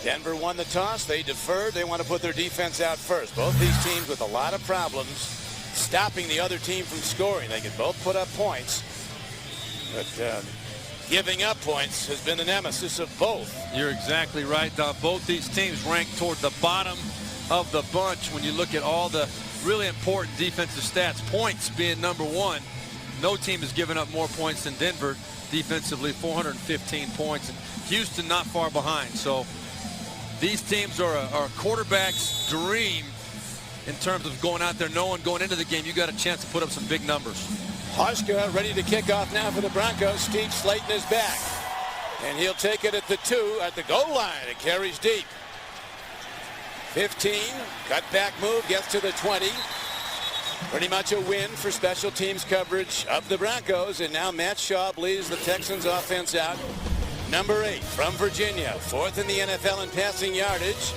Denver won the toss. They deferred. They want to put their defense out first. Both these teams with a lot of problems stopping the other team from scoring. They can both put up points, but giving up points has been the nemesis of both. You're exactly right, Don. Both these teams ranked toward the bottom of the bunch when you look at all the really important defensive stats. Points being number one. No team has given up more points than Denver defensively, 415 points. And Houston not far behind. So these teams are a quarterback's dream in terms of going out there knowing going into the game you got a chance to put up some big numbers. Hauschka ready to kick off now for the Broncos. Steve Slayton is back, and he'll take it at the 2 at the goal line. It carries deep. 15, cutback move, gets to the 20. Pretty much a win for special teams coverage of the Broncos, and now Matt Schaub leads the Texans offense out. Number 8 from Virginia, 4th in the NFL in passing yardage.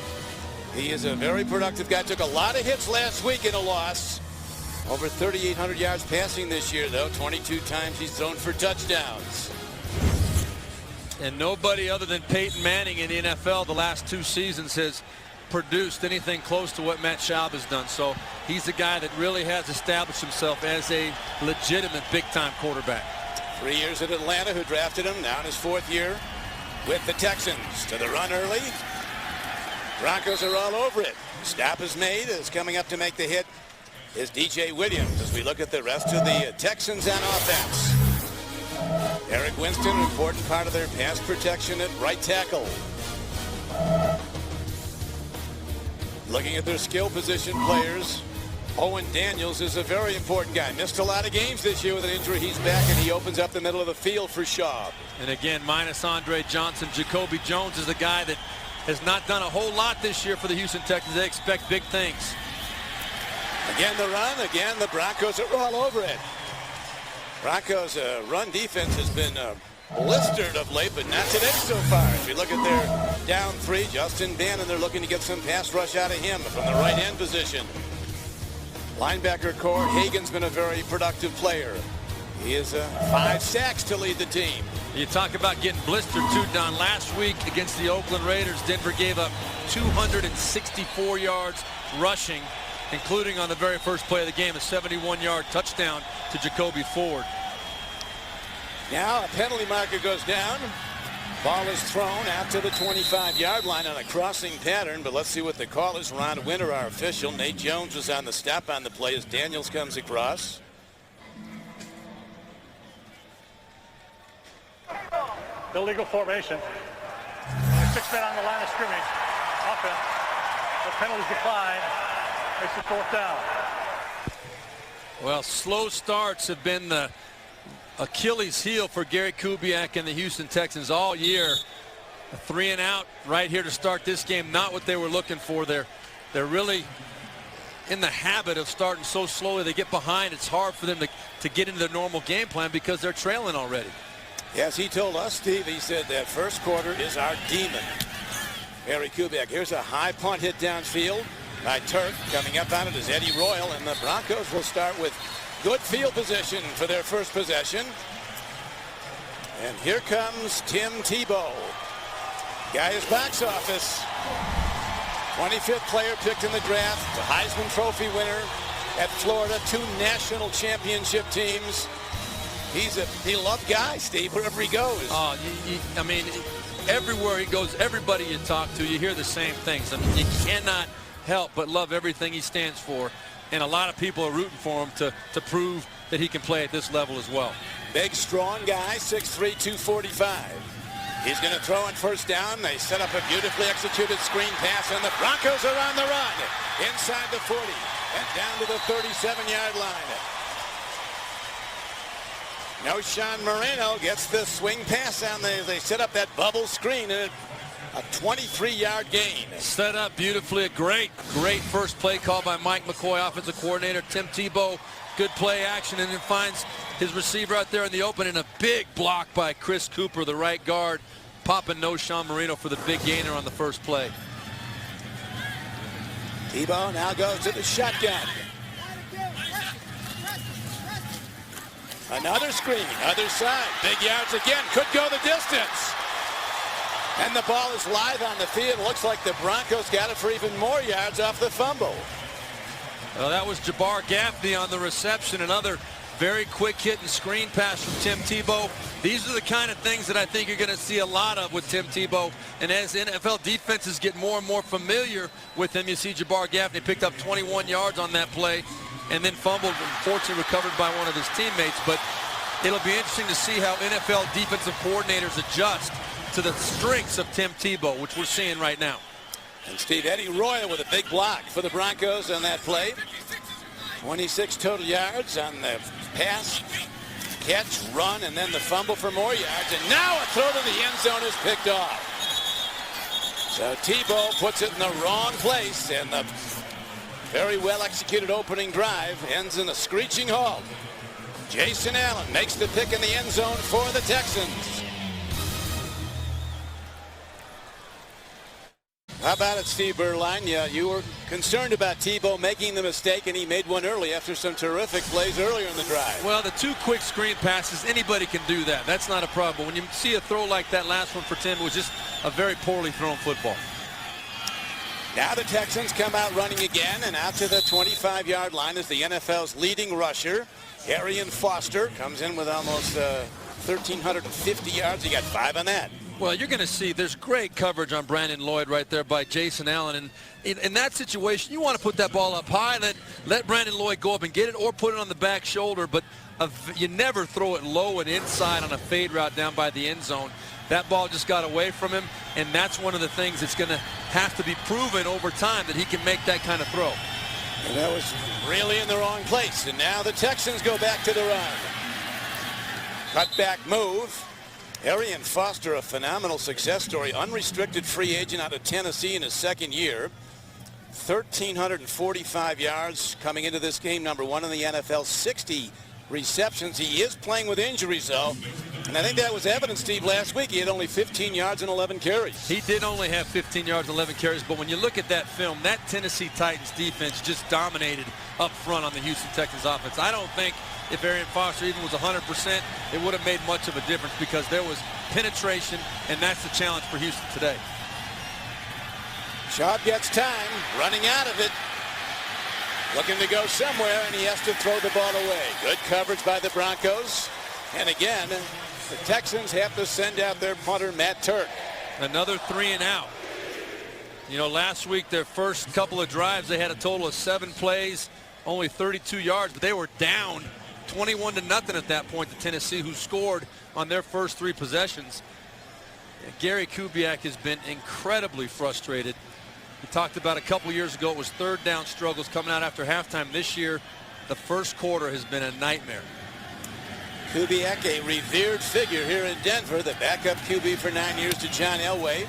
He is a very productive guy. Took a lot of hits last week in a loss. Over 3,800 yards passing this year, though. 22 times he's thrown for touchdowns. And nobody other than Peyton Manning in the NFL the last 2 seasons has produced anything close to what Matt Schaub has done. So he's the guy that really has established himself as a legitimate big-time quarterback. 3 years at Atlanta, who drafted him. Now in his 4th year with the Texans. To the run early. Broncos are all over it. Stop is made. Is coming up to make the hit is DJ Williams as we look at the rest of the Texans on offense. Eric Winston, an important part of their pass protection at right tackle. Looking at their skill position players, Owen Daniels is a very important guy. Missed a lot of games this year with an injury. He's back, and he opens up the middle of the field for Schaub. And again, minus Andre Johnson, Jacoby Jones is the guy that has not done a whole lot this year for the Houston Texans. They expect big things. Again the run. Again the Broncos are all over it. Broncos run defense has been blistered of late, but not today so far. If you look at their down 3, Justin Bannon, they're looking to get some pass rush out of him from the right end position. Linebacker core, Hagan's been a very productive player. He is 5 sacks to lead the team. You talk about getting blistered too, Don. Last week against the Oakland Raiders, Denver gave up 264 yards rushing, including on the very first play of the game, a 71-yard touchdown to Jacoby Ford. Now a penalty marker goes down. Ball is thrown out to the 25-yard line on a crossing pattern, but let's see what the call is. Ron Winter, our official. Nate Jones was on the stop on the play as Daniels comes across. Illegal formation. 6 men on the line of scrimmage. Offense. The penalties decline. Makes it 4th down. Well, slow starts have been the Achilles heel for Gary Kubiak and the Houston Texans all year. A 3 and out right here to start this game. Not what they were looking for. They're really in the habit of starting so slowly. They get behind. It's hard for them to get into their normal game plan because they're trailing already. Yes, he told us, Steve, he said that first quarter is our demon. Gary Kubiak. Here's a high punt hit downfield by Turk. Coming up on it is Eddie Royal, and the Broncos will start with good field position for their first possession. And here comes Tim Tebow. Guy is box office. 25th player picked in the draft. The Heisman Trophy winner at Florida. 2 national championship teams. He's a beloved guy, Steve, wherever he goes. Oh, I mean, everywhere he goes, everybody you talk to, you hear the same things. I mean, you cannot help but love everything he stands for. And a lot of people are rooting for him to prove that he can play at this level as well. Big, strong guy, 6'3", 245. He's going to throw on first down. They set up a beautifully executed screen pass, and the Broncos are on the run. Inside the 40 and down to the 37-yard line. Noshawn Moreno gets the swing pass on. They set up that bubble screen, and a 23-yard gain. Set up beautifully. A great first play call by Mike McCoy, offensive coordinator. Tim Tebow, good play action, and then finds his receiver out there in the open, and a big block by Chris Cooper, the right guard, popping Noshawn Moreno for the big gainer on the first play. Tebow now goes to the shotgun. Another screen, other side. Big yards again. Could go the distance. And the ball is live on the field. Looks like the Broncos got it for even more yards off the fumble. Well, that was Jabbar Gaffney on the reception. Another very quick hit and screen pass from Tim Tebow. These are the kind of things that I think you're going to see a lot of with Tim Tebow. And as NFL defenses get more and more familiar with him, you see Jabbar Gaffney picked up 21 yards on that play and then fumbled, unfortunately recovered by one of his teammates. But it'll be interesting to see how NFL defensive coordinators adjust to the strengths of Tim Tebow, which we're seeing right now. And Steve, Eddie Royal with a big block for the Broncos on that play. 26 total yards on the pass, catch, run, and then the fumble for more yards. And now a throw to the end zone is picked off. So Tebow puts it in the wrong place, and the very well executed opening drive ends in a screeching halt. Jason Allen makes the pick in the end zone for the Texans. How about it, Steve Berline? Yeah, you were concerned about Tebow making the mistake, and he made one early after some terrific plays earlier in the drive. Well, the two quick screen passes, anybody can do that. That's not a problem. When you see a throw like that last one for Tim, it was just a very poorly thrown football. Now the Texans come out running again, and out to the 25-yard line is the NFL's leading rusher. Arian Foster comes in with almost 1,350 yards. He got 5 on that. Well, you're going to see there's great coverage on Brandon Lloyd right there by Jason Allen. And in that situation, you want to put that ball up high, let Brandon Lloyd go up and get it, or put it on the back shoulder. But you never throw it low and inside on a fade route down by the end zone. That ball just got away from him, and that's one of the things that's going to have to be proven over time, that he can make that kind of throw. And that was really in the wrong place. And now the Texans go back to the run. Cutback move. Arian Foster, a phenomenal success story. Unrestricted free agent out of Tennessee in his second year. 1,345 yards coming into this game. Number 1 in the NFL. 60 receptions. He is playing with injuries, though. And I think that was evident, Steve, last week. He had only 15 yards and 11 carries. He did only have 15 yards and 11 carries. But when you look at that film, that Tennessee Titans defense just dominated up front on the Houston Texans offense. I don't think if Arian Foster even was 100%, it would have made much of a difference, because there was penetration, and that's the challenge for Houston today. Schaub gets time, running out of it. Looking to go somewhere, and he has to throw the ball away. Good coverage by the Broncos. And again, the Texans have to send out their punter, Matt Turk. Another 3 and out. You know, last week, their first couple of drives, they had a total of 7 plays, only 32 yards, but they were down 21-0 at that point to Tennessee, who scored on their first 3 possessions. Gary Kubiak has been incredibly frustrated. We talked about a couple years ago, it was third down struggles coming out after halftime. This year, the first quarter has been a nightmare. Kubiak, a revered figure here in Denver, the backup QB for 9 years to John Elway,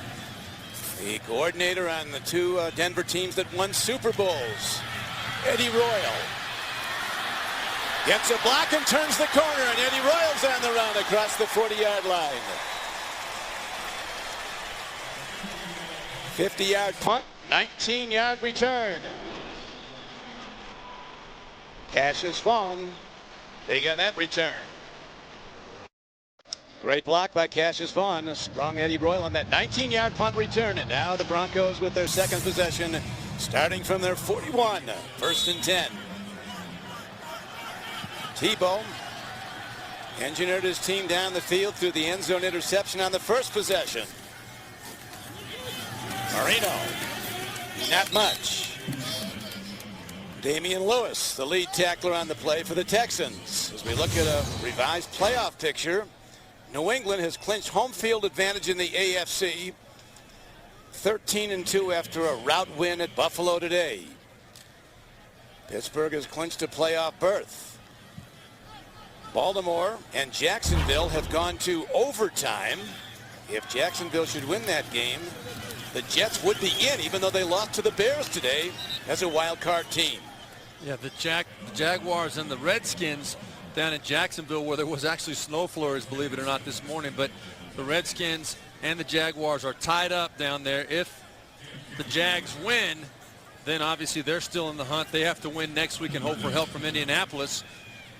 the coordinator on the 2 Denver teams that won Super Bowls. Eddie Royal gets a block and turns the corner, and Eddie Royal's on the run across the 40-yard line. 50-yard punt, 19-yard return. Cassius Vaughn, they got that return. Great block by Cassius Vaughn. A strong Eddie Royal on that 19-yard punt return. And now the Broncos with their second possession, starting from their 41. 1st and 10. Tebow engineered his team down the field through the end zone interception on the first possession. Marino, not much. Damian Lewis, the lead tackler on the play for the Texans. As we look at a revised playoff picture, New England has clinched home field advantage in the AFC. 13-2 after a rout win at Buffalo today. Pittsburgh has clinched a playoff berth. Baltimore and Jacksonville have gone to overtime. If Jacksonville should win that game, the Jets would be in, even though they lost to the Bears today as a wild card team. Yeah, the Jaguars and the Redskins down in Jacksonville, where there was actually snow flurries, believe it or not, this morning. But the Redskins and the Jaguars are tied up down there. If the Jags win, then obviously they're still in the hunt. They have to win next week and hope for help from Indianapolis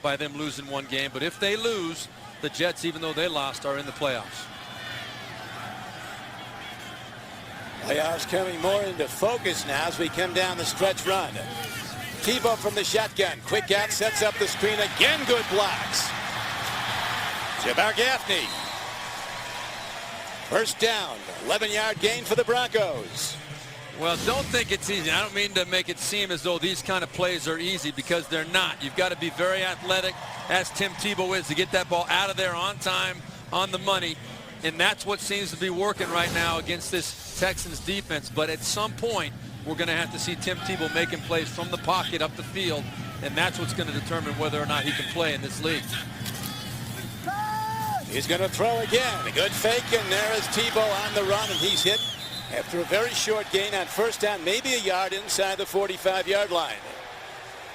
by them losing one game. But if they lose, the Jets, even though they lost, are in the playoffs. Playoffs coming more into focus now as we come down the stretch run. Tebow from the shotgun. Quick out, sets up the screen again. Good blocks. Jabbar Gaffney. First down. 11-yard gain for the Broncos. Well, don't think it's easy. I don't mean to make it seem as though these kind of plays are easy, because they're not. You've got to be very athletic, as Tim Tebow is, to get that ball out of there on time, on the money. And that's what seems to be working right now against this Texans defense. But at some point, we're going to have to see Tim Tebow making plays from the pocket up the field, and that's what's going to determine whether or not he can play in this league. He's going to throw again. A good fake, and there is Tebow on the run, and he's hit after a very short gain on first down, maybe a yard inside the 45-yard line.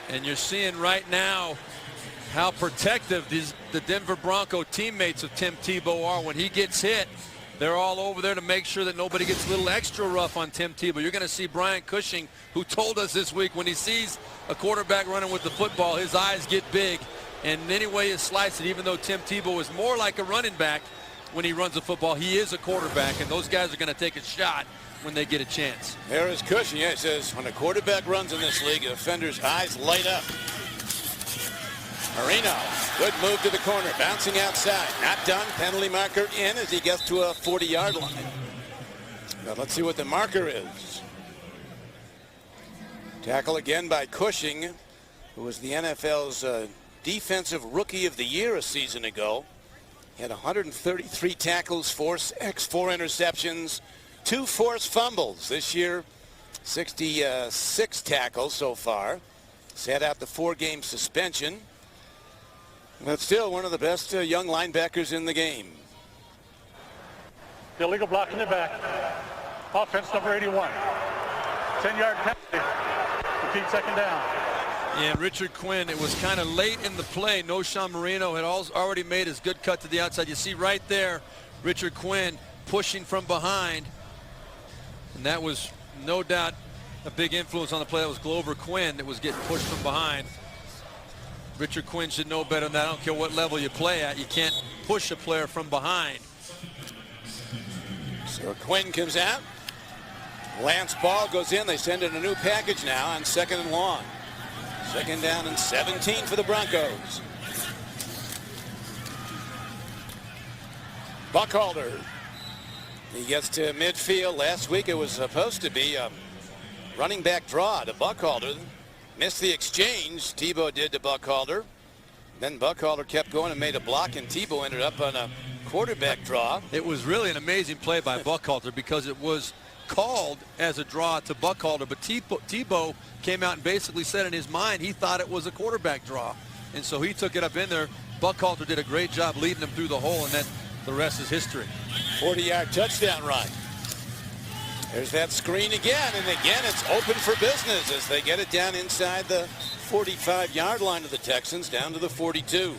And you're seeing right now how protective the Denver Bronco teammates of Tim Tebow are. When he gets hit, they're all over there to make sure that nobody gets a little extra rough on Tim Tebow. You're going to see Brian Cushing, who told us this week when he sees a quarterback running with the football, his eyes get big. And any way you slice it, even though Tim Tebow is more like a running back when he runs the football, he is a quarterback, and those guys are going to take a shot when they get a chance. There is Cushing. Yeah, it says when a quarterback runs in this league, a defender's eyes light up. Marino, good move to the corner, bouncing outside. Not done. Penalty marker in as he gets to a 40-yard line. Now let's see what the marker is. Tackle again by Cushing, who was the NFL's Defensive Rookie of the Year a season ago. He had 133 tackles, 4 sacks, 4 interceptions, 2 forced fumbles. This year, 66 tackles so far. Sat out the 4-game suspension. But still one of the best young linebackers in the game. The illegal block in the back. Offense number 81. 10-yard penalty. Repeat second down. Yeah, Richard Quinn, it was kind of late in the play. Noshawn Marino had already made his good cut to the outside. You see right there, Richard Quinn pushing from behind. And that was no doubt a big influence on the play. That was Glover Quinn that was getting pushed from behind. Richard Quinn should know better than that. I don't care what level you play at. You can't push a player from behind. So Quinn comes out. Lance Ball goes in. They send in a new package now on 2nd and long. 2nd down and 17 for the Broncos. Buckhalter. He gets to midfield. Last week it was supposed to be a running back draw to Buckhalter. Missed the exchange. Tebow did to Buckhalter. Then Buckhalter kept going and made a block, and Tebow ended up on a quarterback draw. It was really an amazing play by Buckhalter, because it was called as a draw to Buckhalter, but Tebow came out and basically said in his mind he thought it was a quarterback draw, and so he took it up in there. Buckhalter did a great job leading him through the hole, and then the rest is history. 40-yard touchdown run. There's that screen again, and again it's open for business as they get it down inside the 45-yard line of the Texans, down to the 42.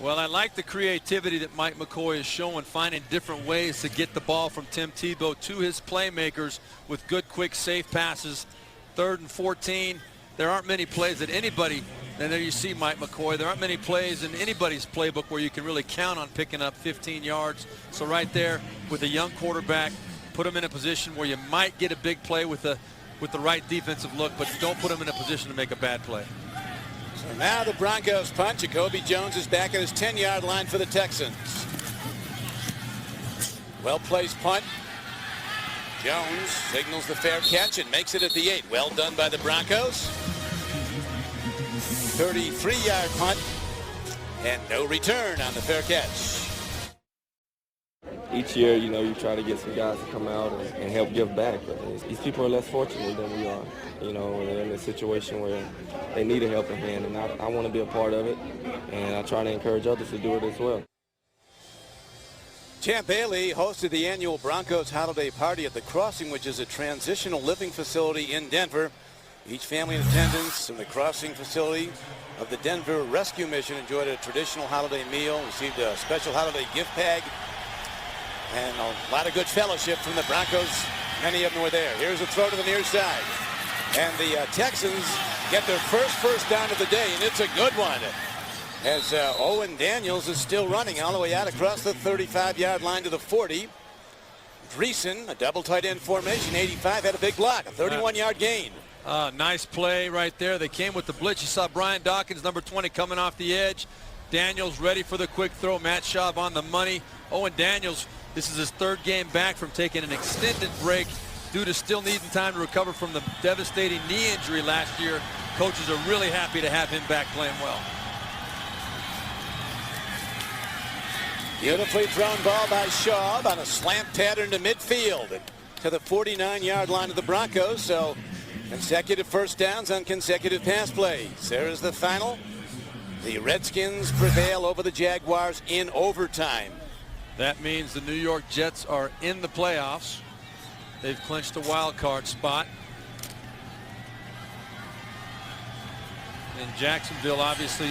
Well, I like the creativity that Mike McCoy is showing, finding different ways to get the ball from Tim Tebow to his playmakers with good, quick, safe passes. 3rd and 14. There aren't many plays that anybody, and there you see Mike McCoy, there aren't many plays in anybody's playbook where you can really count on picking up 15 yards. So right there with a young quarterback, put him in a position where you might get a big play with the right defensive look, but don't put him in a position to make a bad play. So now the Broncos punt. Jacoby Jones is back at his 10-yard line for the Texans. Well-placed punt. Jones signals the fair catch and makes it at the 8. Well done by the Broncos. 33-yard punt and no return on the fair catch. Each year, you know, you try to get some guys to come out and help give back. But these people are less fortunate than we are. You know, they're in a situation where they need a helping hand, and I want to be a part of it, and I try to encourage others to do it as well. Champ Bailey hosted the annual Broncos holiday party at the Crossing, which is a transitional living facility in Denver. Each family in attendance in the Crossing facility of the Denver Rescue Mission enjoyed a traditional holiday meal, received a special holiday gift bag, and a lot of good fellowship from the Broncos. Many of them were there. Here's a throw to the near side. And the Texans get their first down of the day, and it's a good one. As Owen Daniels is still running all the way out across the 35-yard line to the 40. Dreesen, a double tight end formation, 85, had a big block, a 31-yard gain. Nice play right there. They came with the blitz. You saw Brian Dawkins, number 20, coming off the edge. Daniels ready for the quick throw. Matt Schaub on the money. Owen Daniels, this is his third game back from taking an extended break due to still needing time to recover from the devastating knee injury last year. Coaches are really happy to have him back playing well. Beautifully thrown ball by Schaub on a slant pattern to midfield and to the 49-yard line of the Broncos. So consecutive first downs on consecutive pass plays. There is the final. The Redskins prevail over the Jaguars in overtime. That means the New York Jets are in the playoffs. They've clinched a wild card spot. And Jacksonville obviously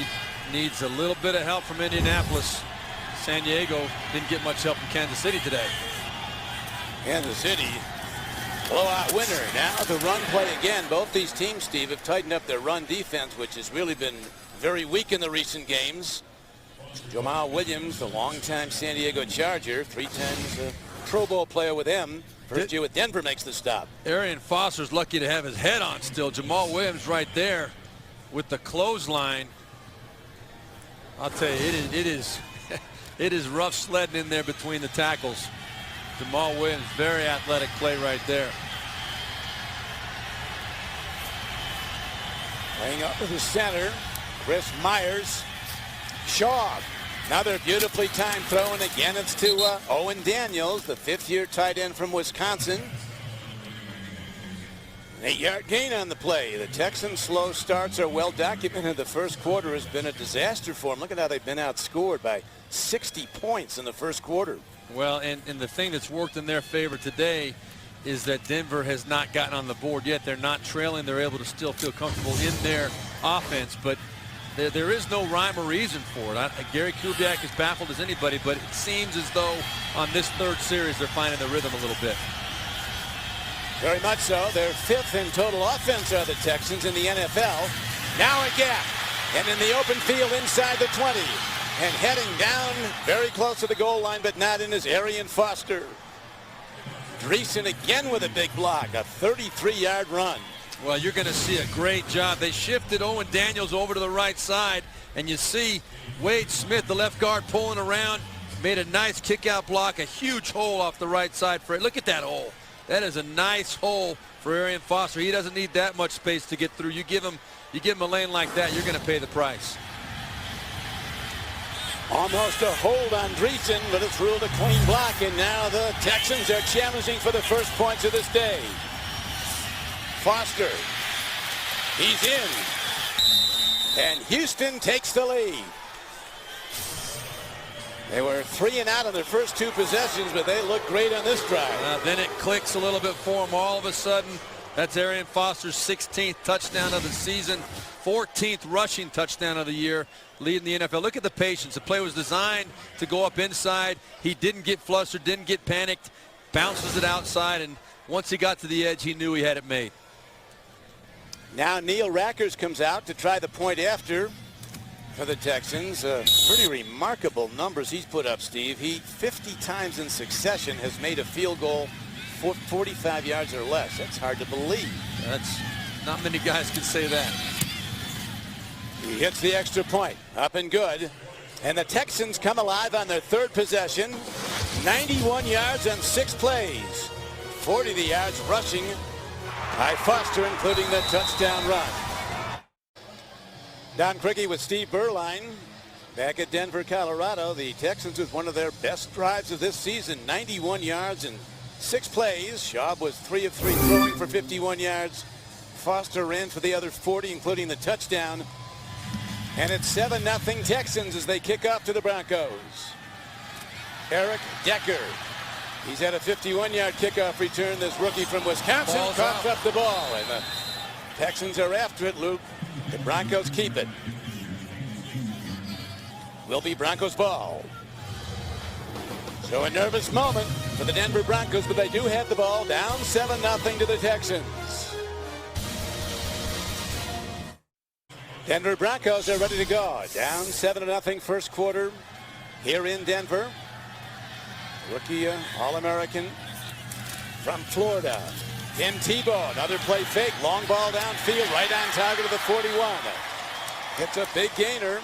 needs a little bit of help from Indianapolis. San Diego didn't get much help from Kansas City today. Kansas City, blowout winner. Now the run play again. Both these teams, Steve, have tightened up their run defense, which has really been very weak in the recent games. Jamal Williams, the longtime San Diego Charger, 3 times a Pro Bowl player with them. First year with Denver makes the stop. Arian Foster's lucky to have his head on still. Jamal Williams right there with the clothesline. I'll tell you, it is rough sledding in there between the tackles. Jamal Williams, very athletic play right there. Playing up to the center, Chris Myers. Schaub, another beautifully timed throw, and again it's to Owen Daniels, the 5th-year tight end from Wisconsin. An 8-yard gain on the play. The Texans' slow starts are well documented. The first quarter has been a disaster for them. Look at how they've been outscored by 60 points in the first quarter. Well, and the thing that's worked in their favor today is that Denver has not gotten on the board yet. They're not trailing. They're able to still feel comfortable in their offense, but there is no rhyme or reason for it. Gary Kubiak is baffled as anybody, but it seems as though on this third series they're finding the rhythm a little bit. Very much so. They're 5th in total offense are the Texans in the NFL. Now a gap, and in the open field inside the 20. And heading down very close to the goal line, but not in, is Arian Foster. Dreesen again with a big block, a 33-yard run. Well, you're going to see a great job. They shifted Owen Daniels over to the right side, and you see Wade Smith, the left guard, pulling around, made a nice kick-out block, a huge hole off the right side for it. Look at that hole. That is a nice hole for Arian Foster. He doesn't need that much space to get through. You give him a lane like that, you're going to pay the price. Almost a hold on Dreesen, but it's ruled a clean block, and now the Texans are challenging for the first points of this day. Foster, he's in, and Houston takes the lead. They were 3 and out on their first 2 possessions, but they look great on this drive. Then it clicks a little bit for them. All of a sudden, that's Arian Foster's 16th touchdown of the season, 14th rushing touchdown of the year, leading the NFL. Look at the patience. The play was designed to go up inside. He didn't get flustered, didn't get panicked, bounces it outside, and once he got to the edge, he knew he had it made. Now Neil Rackers comes out to try the point after for the Texans. Pretty remarkable numbers he's put up, Steve. He 50 times in succession has made a field goal for 45 yards or less. That's hard to believe. That's not many guys can say that. He hits the extra point, up and good. And the Texans come alive on their 3rd possession. 91 yards on 6 plays. 40 of the yards rushing by Foster, including the touchdown run. Don Criqui with Steve Berline back at Denver, Colorado. The Texans with one of their best drives of this season. 91 yards in 6 plays. Schaub was 3 of 3 throwing for 51 yards. Foster ran for the other 40, including the touchdown. And it's 7-0 Texans as they kick off to the Broncos. Eric Decker. He's had a 51-yard kickoff return, this rookie from Wisconsin. Coughs up the ball, and the Texans are after it, Luke. The Broncos keep it. Will be Broncos ball. So a nervous moment for the Denver Broncos, but they do have the ball, down 7-0 to the Texans. Denver Broncos are ready to go. Down 7-0 first quarter here in Denver. Rookie All-American from Florida. Tim Tebow, another play fake. Long ball downfield, right on target of the 41. It's a big gainer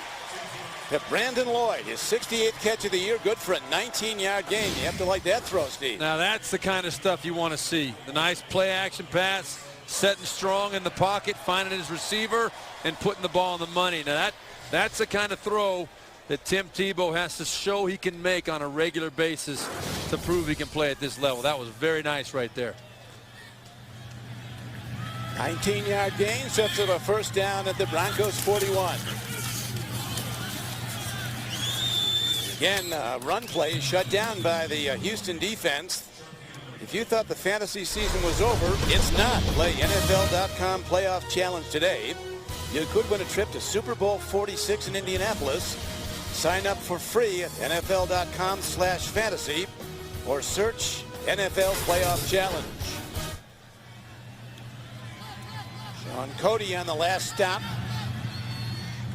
to Brandon Lloyd. His 68th catch of the year, good for a 19-yard gain. You have to like that throw, Steve. Now that's the kind of stuff you want to see. The nice play-action pass, setting strong in the pocket, finding his receiver, and putting the ball on the money. Now that's the kind of throw that Tim Tebow has to show he can make on a regular basis to prove he can play at this level. That was very nice right there. 19-yard gain, sets up a first down at the Broncos 41. Again, run play is shut down by the Houston defense. If you thought the fantasy season was over, it's not. Play NFL.com Playoff Challenge today. You could win a trip to Super Bowl 46 in Indianapolis. Sign up for free at NFL.com/fantasy or search NFL Playoff Challenge. Sean Cody on the last stop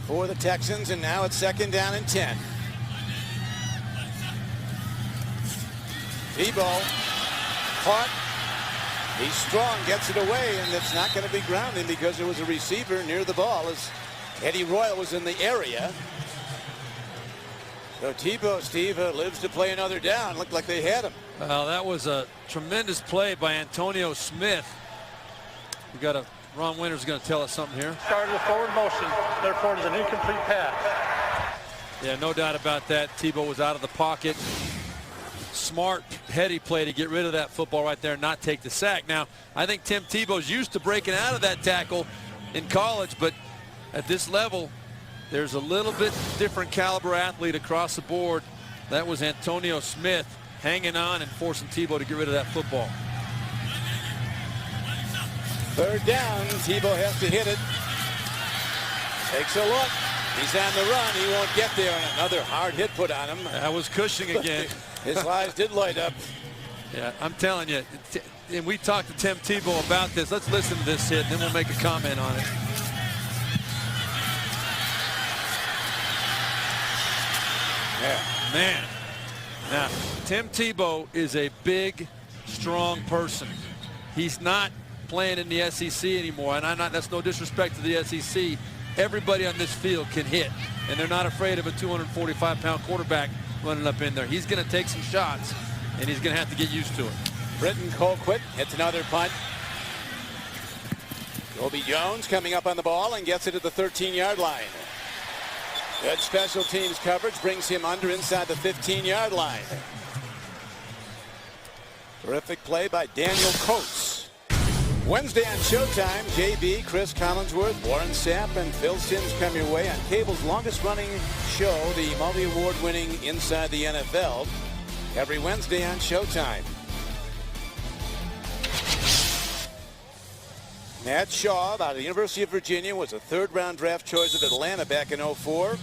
for the Texans, and now it's 2nd down and 10. Tebow caught. He's strong, gets it away, and it's not going to be grounding because there was a receiver near the ball as Eddie Royal was in the area. So Tebow, Steve, lives to play another down. Looked like they had him. Well, that was a tremendous play by Antonio Smith. We got Ron Winter's going to tell us something here. Started with forward motion, therefore it is an incomplete pass. Yeah, no doubt about that. Tebow was out of the pocket. Smart, heady play to get rid of that football right there and not take the sack. Now, I think Tim Tebow's used to breaking out of that tackle in college, but at this level, there's a little bit different caliber athlete across the board. That was Antonio Smith hanging on and forcing Tebow to get rid of that football. 3rd down. Tebow has to hit it. Takes a look. He's on the run. He won't get there. And another hard hit put on him. That was Cushing again. His eyes did light up. Yeah, I'm telling you. And we talked to Tim Tebow about this. Let's listen to this hit, and then we'll make a comment on it. Yeah. Man. Now, Tim Tebow is a big, strong person. He's not playing in the SEC anymore, and that's no disrespect to the SEC. Everybody on this field can hit, and they're not afraid of a 245-pound quarterback running up in there. He's going to take some shots, and he's going to have to get used to it. Britton Colquitt hits another punt. Colby Jones coming up on the ball and gets it at the 13-yard line. Good special teams coverage brings him under inside the 15-yard line. Terrific play by Daniel Coates. Wednesday on Showtime, JB, Chris Collinsworth, Warren Sapp, and Phil Simms come your way on cable's longest-running show, the multi-award-winning Inside the NFL, every Wednesday on Showtime. Matt Shaw, out of the University of Virginia, was a 3rd-round draft choice of Atlanta back in '04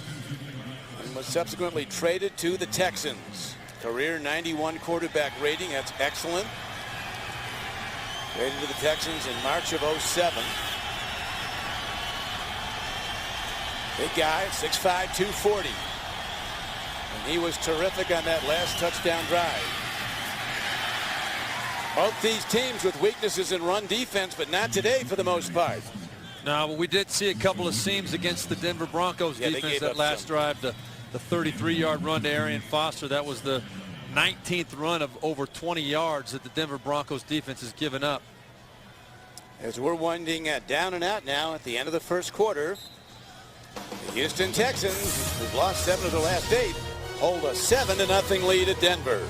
and was subsequently traded to the Texans. Career 91 quarterback rating. That's excellent. Traded to the Texans in March of '07. Big guy, 6'5", 240. And he was terrific on that last touchdown drive. Both these teams with weaknesses in run defense, but not today for the most part. No, but we did see a couple of seams against the Denver Broncos defense that last drive. The 33-yard run to Arian Foster. That was the 19th run of over 20 yards that the Denver Broncos defense has given up. As we're winding down and out now at the end of the first quarter, the Houston Texans, who've lost 7 of their last 8, hold a 7-0 lead at Denver.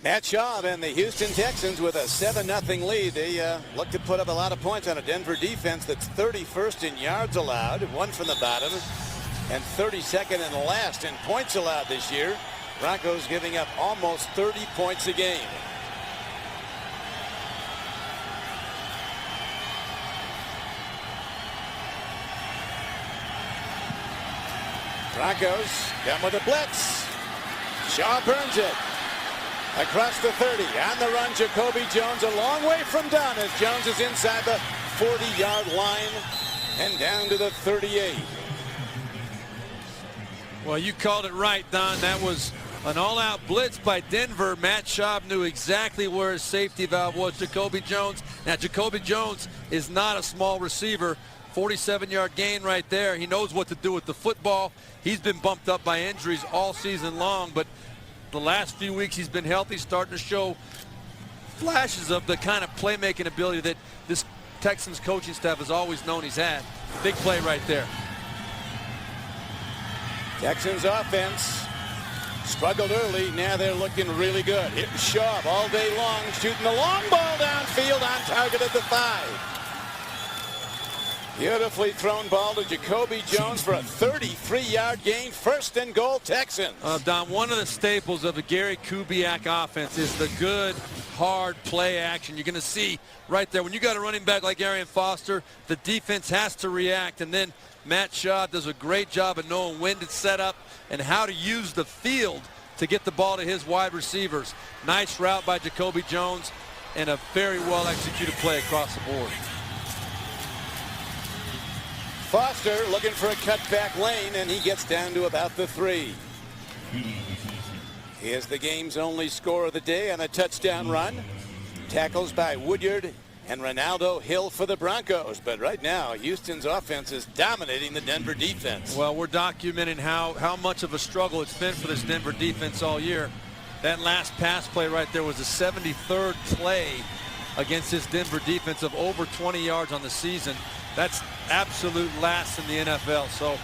Matt Shaw and the Houston Texans with a 7-0 lead. They look to put up a lot of points on a Denver defense that's 31st in yards allowed, 1 from the bottom, and 32nd and last in points allowed this year. Broncos giving up almost 30 points a game. Broncos come with a blitz. Shaw burns it. Across the 30, on the run, Jacoby Jones a long way from done as Jones is inside the 40-yard line and down to the 38. Well, you called it right, Don. That was An all-out blitz by Denver. Matt Schaub knew exactly where his safety valve was, Jacoby Jones. Now, Jacoby Jones is not a small receiver. 47-yard gain right there. He knows what to do with the football. He's been bumped up by injuries all season long, but the last few weeks he's been healthy, starting to show flashes of the kind of playmaking ability that this Texans coaching staff has always known he's had. Big play right there. Texans offense struggled early. Now they're looking really good. Hitting Schaub all day long, shooting the long ball downfield on target at the 5. Beautifully thrown ball to Jacoby Jones for a 33-yard gain. First and goal, Texans. Don, one of the staples of the Gary Kubiak offense is the good, hard play action. You're going to see right there, when you got a running back like Arian Foster, the defense has to react. And then Matt Schaub does a great job of knowing when to set up and how to use the field to get the ball to his wide receivers. Nice route by Jacoby Jones and a very well executed play across the board. Foster looking for a cutback lane, and he gets down to about the 3. He is the game's only score of the day on a touchdown run. Tackles by Woodyard and Ronaldo Hill for the Broncos. But right now, Houston's offense is dominating the Denver defense. Well, we're documenting how much of a struggle it's been for this Denver defense all year. That last pass play right there was the 73rd play against this Denver defense of over 20 yards on the season. That's absolute last in the NFL. So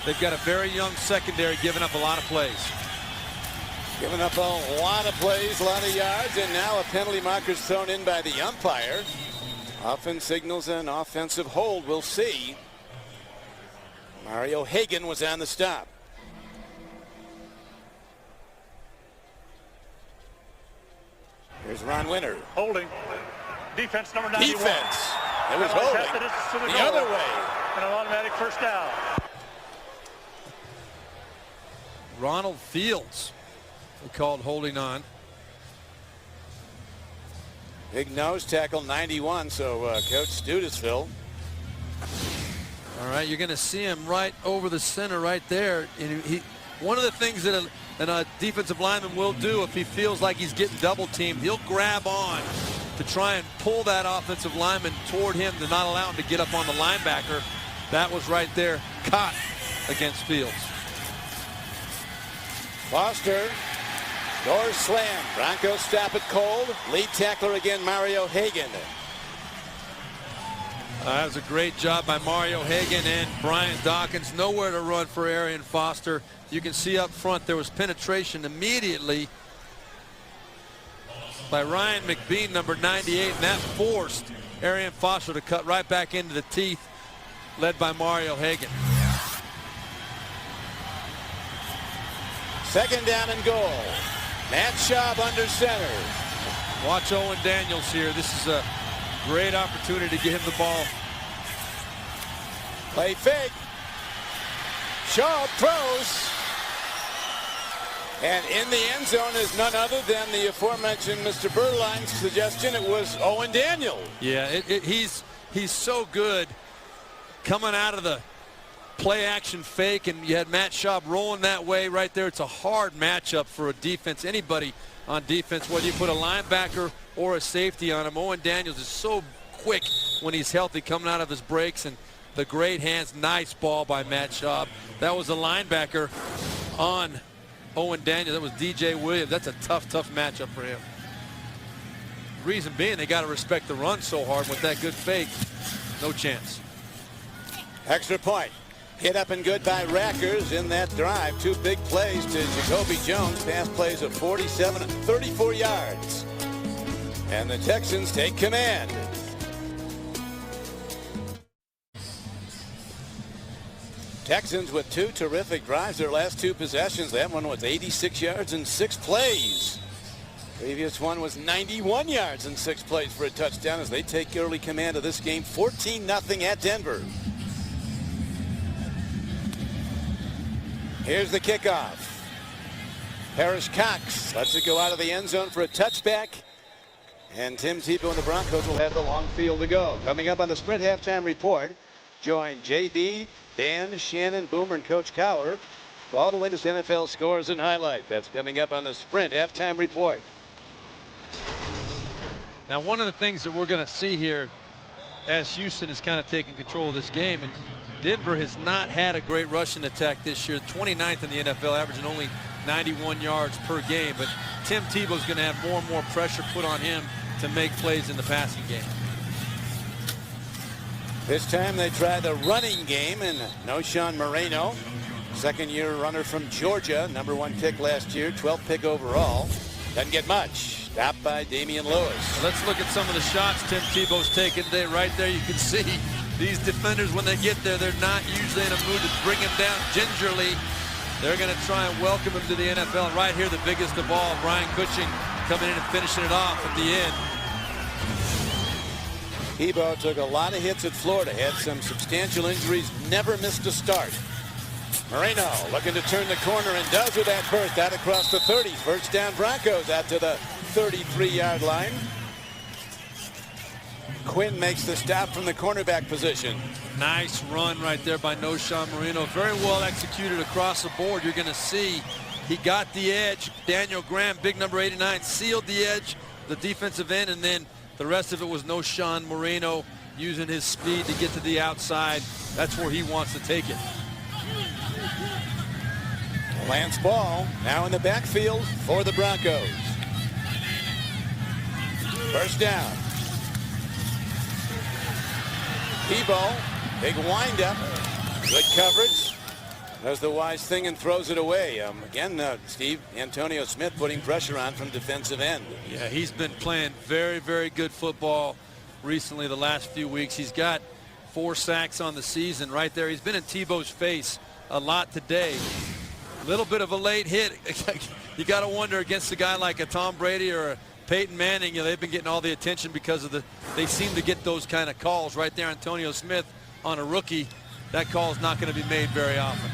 they've got a very young secondary giving up a lot of plays. Giving up a lot of plays, a lot of yards, and now a penalty marker is thrown in by the umpire. Often signals an offensive hold. We'll see. Mario Hagan was on the stop. Here's Ron Winter. Holding. Defense number 91. Defense. It was holding the other way. And an automatic first down. Ronald Fields, we called holding on. Big nose tackle, 91, so Coach Studesville. All right, you're going to see him right over the center right there. And one of the things that a defensive lineman will do if he feels like he's getting double teamed, he'll grab on to try and pull that offensive lineman toward him to not allow him to get up on the linebacker. That was right there, caught against Fields. Foster, doors slam. Broncos stop it cold. Lead tackler again, Mario Hagan. That was a great job by Mario Hagan and Brian Dawkins. Nowhere to run for Arian Foster. You can see up front there was penetration immediately by Ryan McBean, number 98, and that forced Arian Foster to cut right back into the teeth, led by Mario Hagan. Second down and goal. Matt Schaub under center. Watch Owen Daniels here. This is a great opportunity to get him the ball. Play fake. Schaub throws. And in the end zone is none other than the aforementioned Mr. Berline's suggestion. It was Owen Daniels. Yeah, he's so good coming out of the play action fake, and you had Matt Schaub rolling that way right there. It's a hard matchup for a defense, anybody on defense, whether you put a linebacker or a safety on him. Owen Daniels is so quick when he's healthy coming out of his breaks, and the great hands. Nice ball by Matt Schaub. That was a linebacker on Owen Daniels. That was DJ Williams. That's a tough matchup for him. Reason being, they got to respect the run so hard. With that good fake, no chance. Extra point. Hit up and good by Rackers in that drive. 2 big plays to Jacoby Jones. Pass plays of 47 and 34 yards. And the Texans take command. Texans with 2 terrific drives. Their last 2 possessions. That one was 86 yards and 6 plays. Previous one was 91 yards and 6 plays for a touchdown as they take early command of this game. 14-0 at Denver. Here's the kickoff. Parrish Cox lets it go out of the end zone for a touchback. And Tim Tebow and the Broncos will have the long field to go. Coming up on the Sprint Halftime Report, join JD, Dan, Shannon, Boomer, and Coach Cowher All the latest NFL scores and highlights. That's coming up on the Sprint halftime report. Now, one of the things that we're going to see here as Houston is kind of taking control of this game, and Denver has not had a great rushing attack this year, 29th in the NFL, averaging only 91 yards per game. But Tim Tebow's going to have more and more pressure put on him to make plays in the passing game. This time they try the running game, and Noshawn Moreno, second-year runner from Georgia, #1 pick last year, 12th pick overall. Doesn't get much. Stopped by Damian Lewis. Let's look at some of the shots Tim Tebow's taken today. Right there you can see these defenders, when they get there, they're not usually in a mood to bring him down gingerly. They're going to try and welcome him to the NFL. And right here, the biggest of all, Brian Cushing coming in and finishing it off at the end. Tebow took a lot of hits at Florida, had some substantial injuries, never missed a start. Moreno looking to turn the corner and does with that burst out across the 30. First down Broncos out to the 33-yard line. Quinn makes the stop from the cornerback position. Nice run right there by Noshawn Moreno. Very well executed across the board. You're going to see he got the edge. Daniel Graham, big number 89, sealed the edge, the defensive end, and then the rest of it was Noshawn Moreno using his speed to get to the outside. That's where he wants to take it. Lance Ball now in the backfield for the Broncos. First down. Tebow, big windup, good coverage. Does the wise thing and throws it away. Again, Steve, Antonio Smith putting pressure on from defensive end. Yeah, he's been playing very, very good football recently the last few weeks. He's got 4 sacks on the season right there. He's been in Tebow's face a lot today. A little bit of a late hit. You got to wonder against a guy like a Tom Brady or a Peyton Manning, you know, they've been getting all the attention because of they seem to get those kind of calls right there. Antonio Smith on a rookie, that call is not going to be made very often.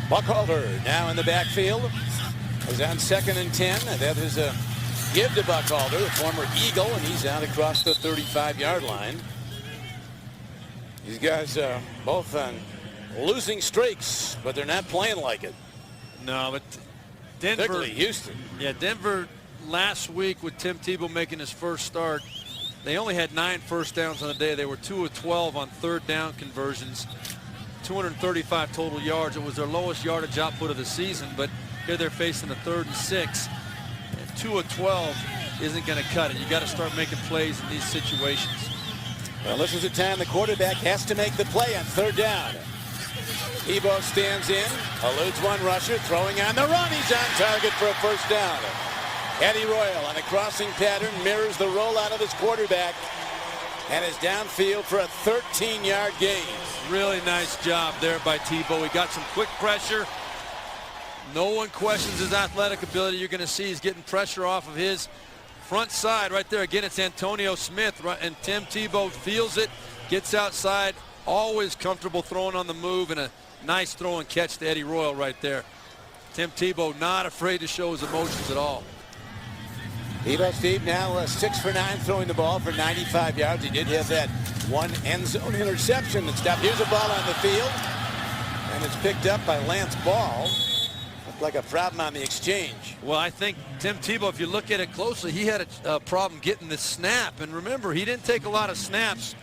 Buckhalter now in the backfield. Is on 2nd and 10. That is a give to Buckhalter, the former Eagle, and he's out across the 35-yard line. These guys both on losing streaks, but they're not playing like it. No, but Denver, particularly Houston. Yeah, Denver last week with Tim Tebow making his first start, they only had 9 first downs on the day. They were 2 of 12 on third down conversions, 235 total yards. It was their lowest yardage output of the season, but here they're facing a 3rd and 6. And 2 of 12 isn't going to cut it. You got to start making plays in these situations. Well, this is the time the quarterback has to make the play on 3rd down. Tebow stands in, eludes one rusher, throwing on the run. He's on target for a first down. Eddie Royal on a crossing pattern mirrors the rollout of his quarterback and is downfield for a 13-yard gain. Really nice job there by Tebow. He got some quick pressure. No one questions his athletic ability. You're going to see he's getting pressure off of his front side right there. Again, it's Antonio Smith, and Tim Tebow feels it, gets outside, always comfortable throwing on the move, and a nice throw and catch to Eddie Royal right there. Tim Tebow not afraid to show his emotions at all. Tebow, Steve, now 6 for 9 throwing the ball for 95 yards. He did have that one end zone interception that stopped. Here's a ball on the field, and it's picked up by Lance Ball. Looked like a problem on the exchange. Well, I think Tim Tebow, if you look at it closely, he had a problem getting the snap. And remember, he didn't take a lot of snaps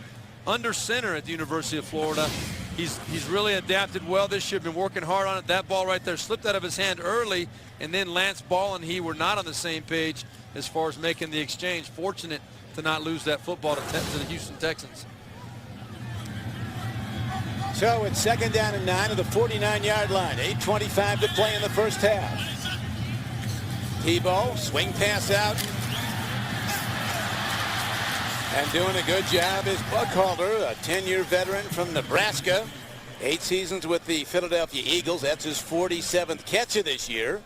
under center at the University of Florida. He's really adapted well this year, been working hard on it. That ball right there slipped out of his hand early, and then Lance Ball and he were not on the same page as far as making the exchange. Fortunate to not lose that football to the Houston Texans. So it's 2nd down and 9 at the 49-yard line. 8:25 to play in the first half. Tebow, swing pass out. And doing a good job is Buckhalter, a 10-year veteran from Nebraska. 8 seasons with the Philadelphia Eagles. That's his 47th catch of this year.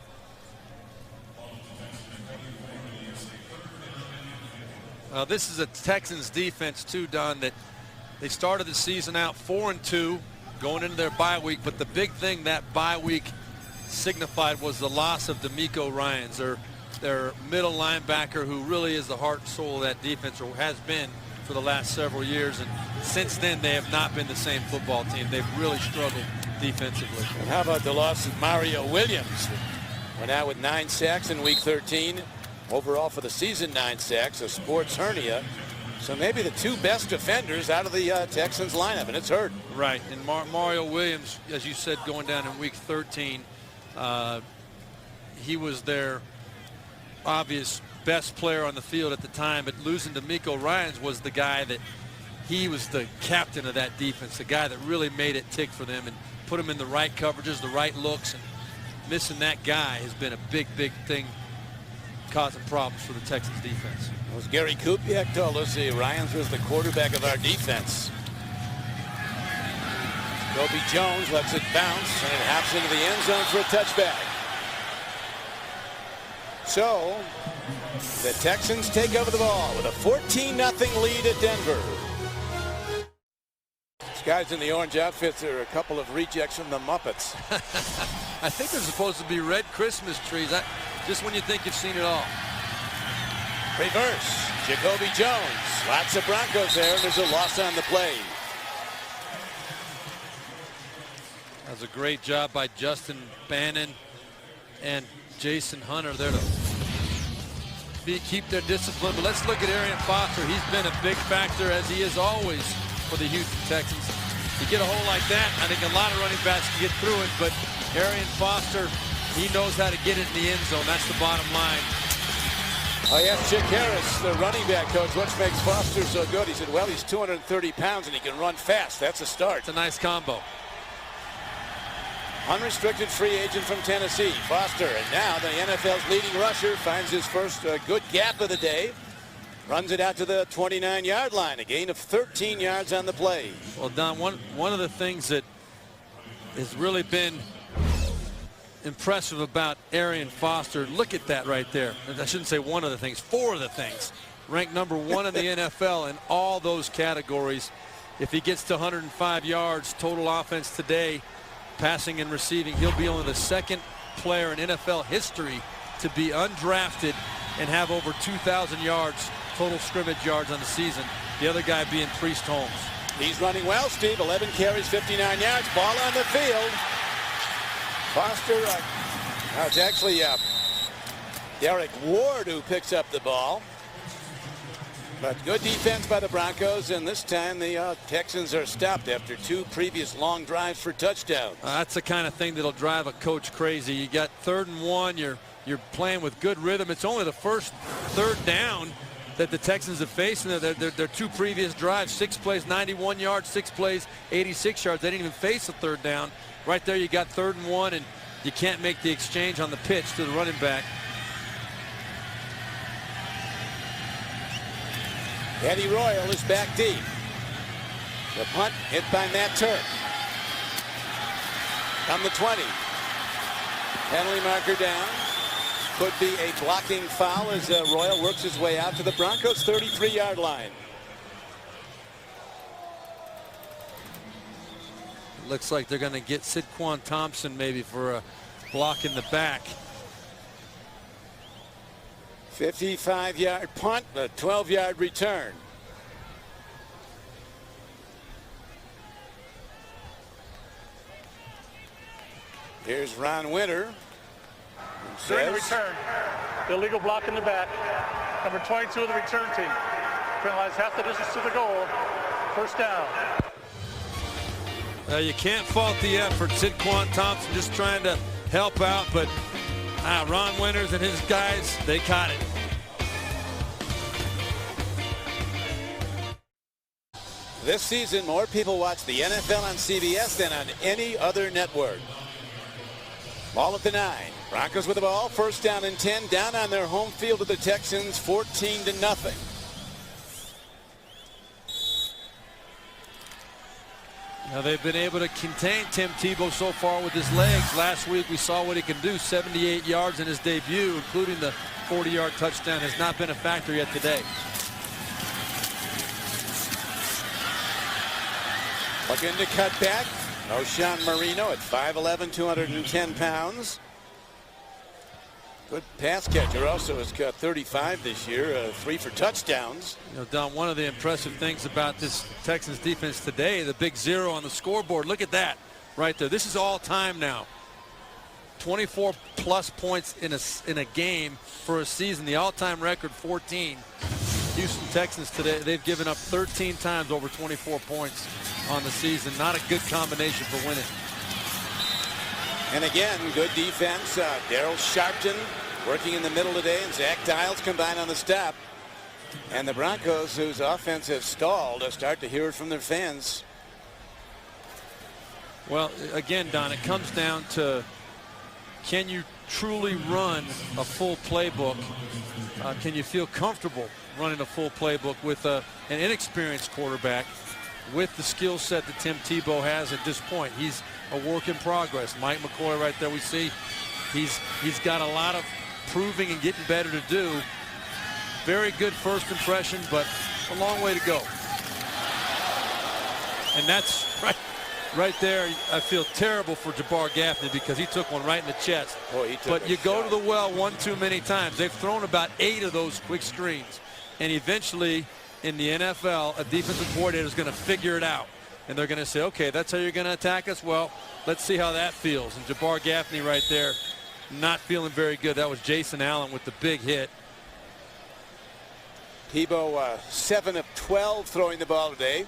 This is a Texans defense too, Don, that they started the season out 4-2 going into their bye week, but the big thing that bye week signified was the loss of D'Amico Ryans, their middle linebacker, who really is the heart and soul of that defense, or has been for the last several years. And since then, they have not been the same football team. They've really struggled. defensively. And how about the loss of Mario Williams? Went out with 9 sacks in week 13. Overall for the season, 9 sacks, a sports hernia. So maybe the 2 best defenders out of the Texans lineup, and it's hurt. Right, and Mario Williams, as you said, going down in week 13, he was their obvious best player on the field at the time, but losing to Miko Ryans was the guy that he was the captain of that defense, the guy that really made it tick for them and put them in the right coverages, the right looks, and missing that guy has been a big thing causing problems for the Texans defense. As Gary Kubiak told us, Ryans was the quarterback of our defense. Kobe Jones lets it bounce, and it hops into the end zone for a touchback. So, the Texans take over the ball with a 14-0 lead at Denver. These guys in the orange outfits are a couple of rejects from the Muppets. I think they're supposed to be red Christmas trees. Just when you think you've seen it all. Reverse. Jacoby Jones. Lots of Broncos there, and there's a loss on the play. That was a great job by Justin Bannon and Jason Hunter there to keep their discipline. But let's look at Arian Foster. He's been a big factor, as he is always, for the Houston Texans. You get a hole like that, I think a lot of running backs can get through it, but Arian Foster, he knows how to get it in the end zone. That's the bottom line. Oh, yes, Chick Harris, the running back coach. What makes Foster so good? He said, well, he's 230 pounds and he can run fast. That's a start. It's a nice combo. Unrestricted free agent from Tennessee, Foster. And now the NFL's leading rusher finds his first good gap of the day. Runs it out to the 29-yard line. A gain of 13 yards on the play. Well, Don, one of the things that has really been impressive about Arian Foster, look at that right there. I shouldn't say one of the things, 4 of the things. Ranked number 1 in the NFL in all those categories. If he gets to 105 yards total offense today, passing and receiving, he'll be only the 2nd player in NFL history to be undrafted and have over 2,000 yards total scrimmage yards on the season. The other guy being Priest Holmes. He's running well, Steve. 11 carries, 59 yards. Ball on the field. Foster, it's actually Derek Ward who picks up the ball. But good defense by the Broncos, and this time the Texans are stopped after 2 previous long drives for touchdowns. That's the kind of thing that'll drive a coach crazy. You got 3rd and 1. You're playing with good rhythm. It's only the first 3rd down that the Texans have faced in their 2 previous drives. 6 plays, 91 yards. 6 plays, 86 yards. They didn't even face a 3rd down. Right there, you got 3rd and 1, and you can't make the exchange on the pitch to the running back. Eddie Royal is back deep. The punt hit by Matt Turk. On the 20. Penalty marker down. Could be a blocking foul as Royal works his way out to the Broncos' 33-yard line. Looks like they're going to get Sidquan Thompson maybe for a block in the back. 55-yard punt, a 12-yard return. Here's Ron Winter. During the return, the illegal block in the back. Number 22 of the return team. Penalized half the distance to the goal. First down. You can't fault the effort. Sidquan Thompson just trying to help out, but Ron Winters and his guys, they caught it. This season, more people watch the NFL on CBS than on any other network. Ball at the 9. Broncos with the ball. First down and 10. Down on their home field of the Texans, 14-0. Now they've been able to contain Tim Tebow so far with his legs. Last week we saw what he can do. 78 yards in his debut, including the 40-yard touchdown. Has not been a factor yet today. Looking to cut back. O'Shawn Marino at 5'11", 210 pounds. Good pass catcher. Also has got 35 this year, 3 for touchdowns. You know, Don, one of the impressive things about this Texans defense today, the big 0 on the scoreboard. Look at that. right there. This is all time now. 24+ points in a game for a season. The all-time record 14. Houston Texans today, they've given up 13 times over 24 points on the season. Not a good combination for winning. And again, good defense. Daryl Sharpton working in the middle today, and Zach Dials combined on the stop. And the Broncos, whose offense has stalled, start to hear it from their fans. Well, again, Don, it comes down to, can you truly run a full playbook? Can you feel comfortable running a full playbook with an inexperienced quarterback with the skill set that Tim Tebow has at this point? He's a work in progress. Mike McCoy right there, we see he's got a lot of proving and getting better to do. Very good first impression, but a long way to go. And that's right there. I feel terrible for Jabbar Gaffney because he took one right in the chest. Boy, but you go to the well one too many times. They've thrown about 8 of those quick screens. And eventually, in the NFL, a defensive coordinator is going to figure it out. And they're going to say, okay, that's how you're going to attack us? Well, let's see how that feels. And Jabbar Gaffney right there, not feeling very good. That was Jason Allen with the big hit. Tebow 7 of 12 throwing the ball today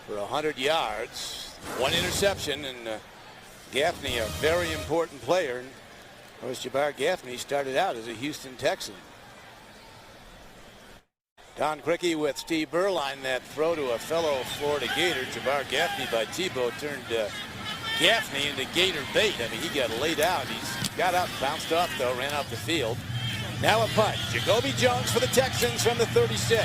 for 100 yards, 1 interception, and Gaffney, a very important player. And of course, Jabbar Gaffney started out as a Houston Texan. Don Criqui with Steve Berline. That throw to a fellow Florida Gator. Jabbar Gaffney by Tebow turned Gaffney into Gator bait. I mean, he got laid out. He's got up, bounced off though, ran off the field. Now a punt. Jacoby Jones for the Texans from the 36.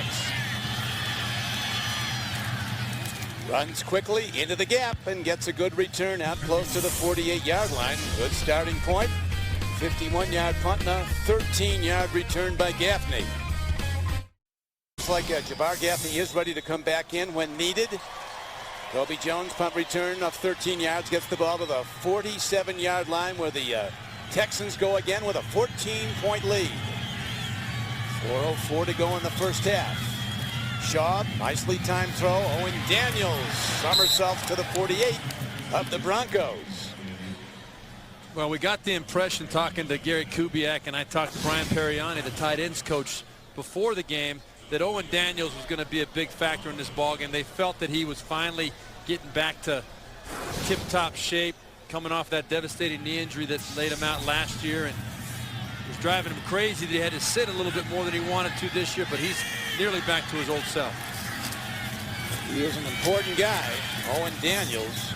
Runs quickly into the gap and gets a good return out close to the 48-yard line. Good starting point. 51-yard punt and a 13-yard return by Gaffney. Looks like Jabbar Gaffney is ready to come back in when needed. Jacoby Jones punt return of 13 yards gets the ball to the 47-yard line where the Texans go again with a 14-point lead. 4:04 to go in the first half. Shaw, nicely timed throw. Owen Daniels somersaults to the 48 of the Broncos. Well, we got the impression talking to Gary Kubiak, and I talked to Brian Periani, the tight ends coach, before the game, that Owen Daniels was going to be a big factor in this ballgame. They felt that he was finally getting back to tip-top shape, coming off that devastating knee injury that laid him out last year, and it was driving him crazy that he had to sit a little bit more than he wanted to this year, but he's nearly back to his old self. He is an important guy, Owen Daniels.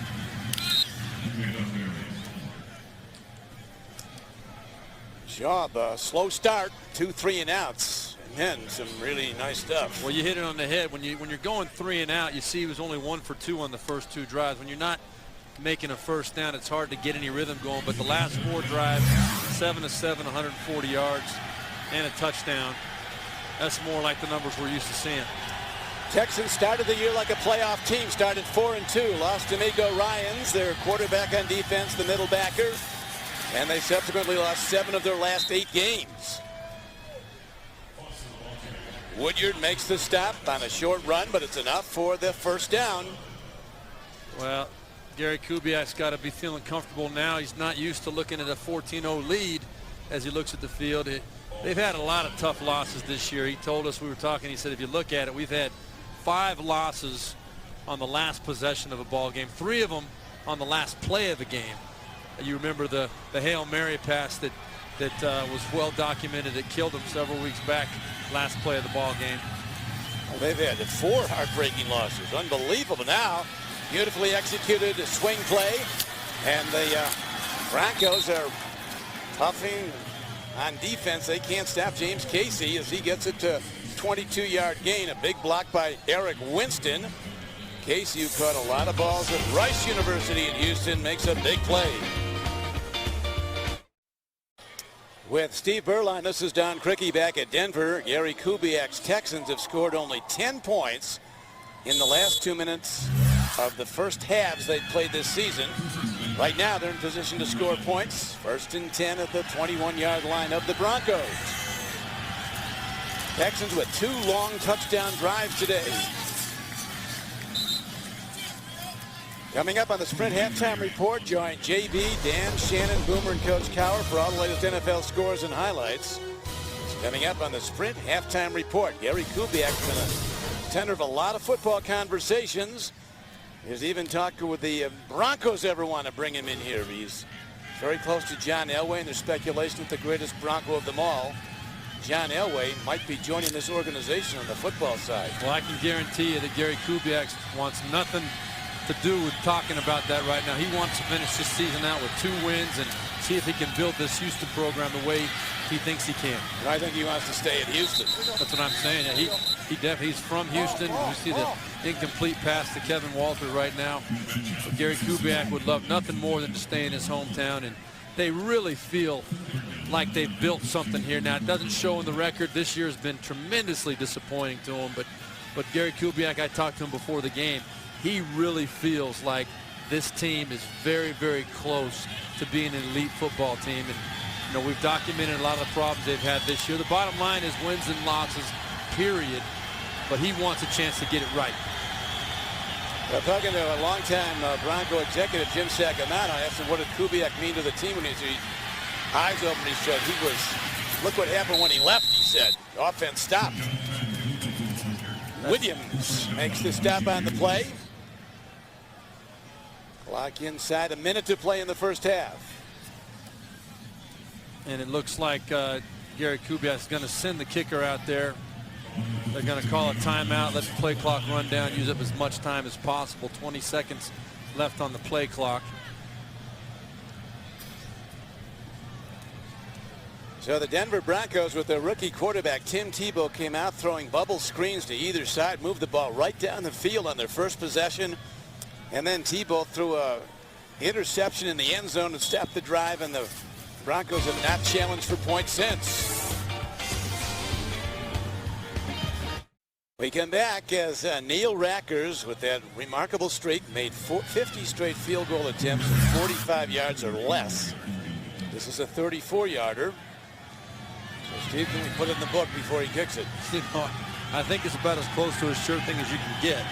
Job, slow start, 2 3-and-outs, and then some really nice stuff. Well, you hit it on the head. When you're going 3 and out, you see he was only 1 for 2 on the first 2 drives. When you're not making a first down, it's hard to get any rhythm going. But the last 4 drives, 7 of 7, 140 yards, and a touchdown. That's more like the numbers we're used to seeing. Texans started the year like a playoff team. Started 4-2. Lost D'Amico Ryans, their quarterback on defense, the middle backer. And they subsequently lost 7 of their last 8 games. Woodyard makes the stop on a short run, but it's enough for the first down. Well, Gary Kubiak's got to be feeling comfortable now. He's not used to looking at a 14-0 lead as he looks at the field. They've had a lot of tough losses this year. He told us, we were talking, he said, if you look at it, we've had 5 losses on the last possession of a ball game, 3 of them on the last play of the game. You remember the Hail Mary pass that was well documented. It killed them several weeks back, last play of the ball game. Well, they've had 4 heartbreaking losses. Unbelievable. Now, beautifully executed swing play, and the Broncos are toughing on defense. They can't stop James Casey as he gets it to 22-yard gain. A big block by Eric Winston. Casey, who caught a lot of balls at Rice University in Houston, makes a big play. With Steve Berline, this is Don Criqui back at Denver. Gary Kubiak's Texans have scored only 10 points in the last 2 minutes of the first halves they've played this season. Right now, they're in position to score points. 1st and 10 at the 21-yard line of the Broncos. Texans with 2 long touchdown drives today. Coming up on the Sprint Halftime Report, join JB, Dan, Shannon, Boomer, and Coach Cower for all the latest NFL scores and highlights. Coming up on the Sprint Halftime Report, Gary Kubiak's been a center of a lot of football conversations. He's even talked with the Broncos ever want to bring him in here. He's very close to John Elway, and there's speculation that the greatest Bronco of them all, John Elway, might be joining this organization on the football side. Well, I can guarantee you that Gary Kubiak wants nothing to do with talking about that right now. He wants to finish this season out with 2 wins and see if he can build this Houston program the way he thinks he can. And I think he wants to stay at Houston. That's what I'm saying. He's from Houston. You see the incomplete pass to Kevin Walter right now. But Gary Kubiak would love nothing more than to stay in his hometown, and they really feel like they've built something here. Now, it doesn't show in the record. This year has been tremendously disappointing to him, but Gary Kubiak, I talked to him before the game, he really feels like this team is very, very close to being an elite football team. And, you know, we've documented a lot of the problems they've had this year. The bottom line is wins and losses, period. But he wants a chance to get it right. Well, talking to a longtime Bronco executive, Jim Sacamano, I asked him what did Kubiak mean to the team when his eyes open. He said look what happened when he left, he said. The offense stopped. Williams makes the stop on the play. Clock inside, a minute to play in the first half. And it looks like Gary Kubiak is going to send the kicker out there. They're going to call a timeout, let the play clock run down, use up as much time as possible. 20 seconds left on the play clock. So the Denver Broncos with their rookie quarterback Tim Tebow came out throwing bubble screens to either side, moved the ball right down the field on their first possession. And then Tebow threw a interception in the end zone to stop the drive, and the Broncos have not challenged for points since. We come back as Neil Rackers, with that remarkable streak, made 50 straight field goal attempts from 45 yards or less. This is a 34-yarder. So Steve, can we put it in the book before he kicks it? You know, I think it's about as close to a sure thing as you can get.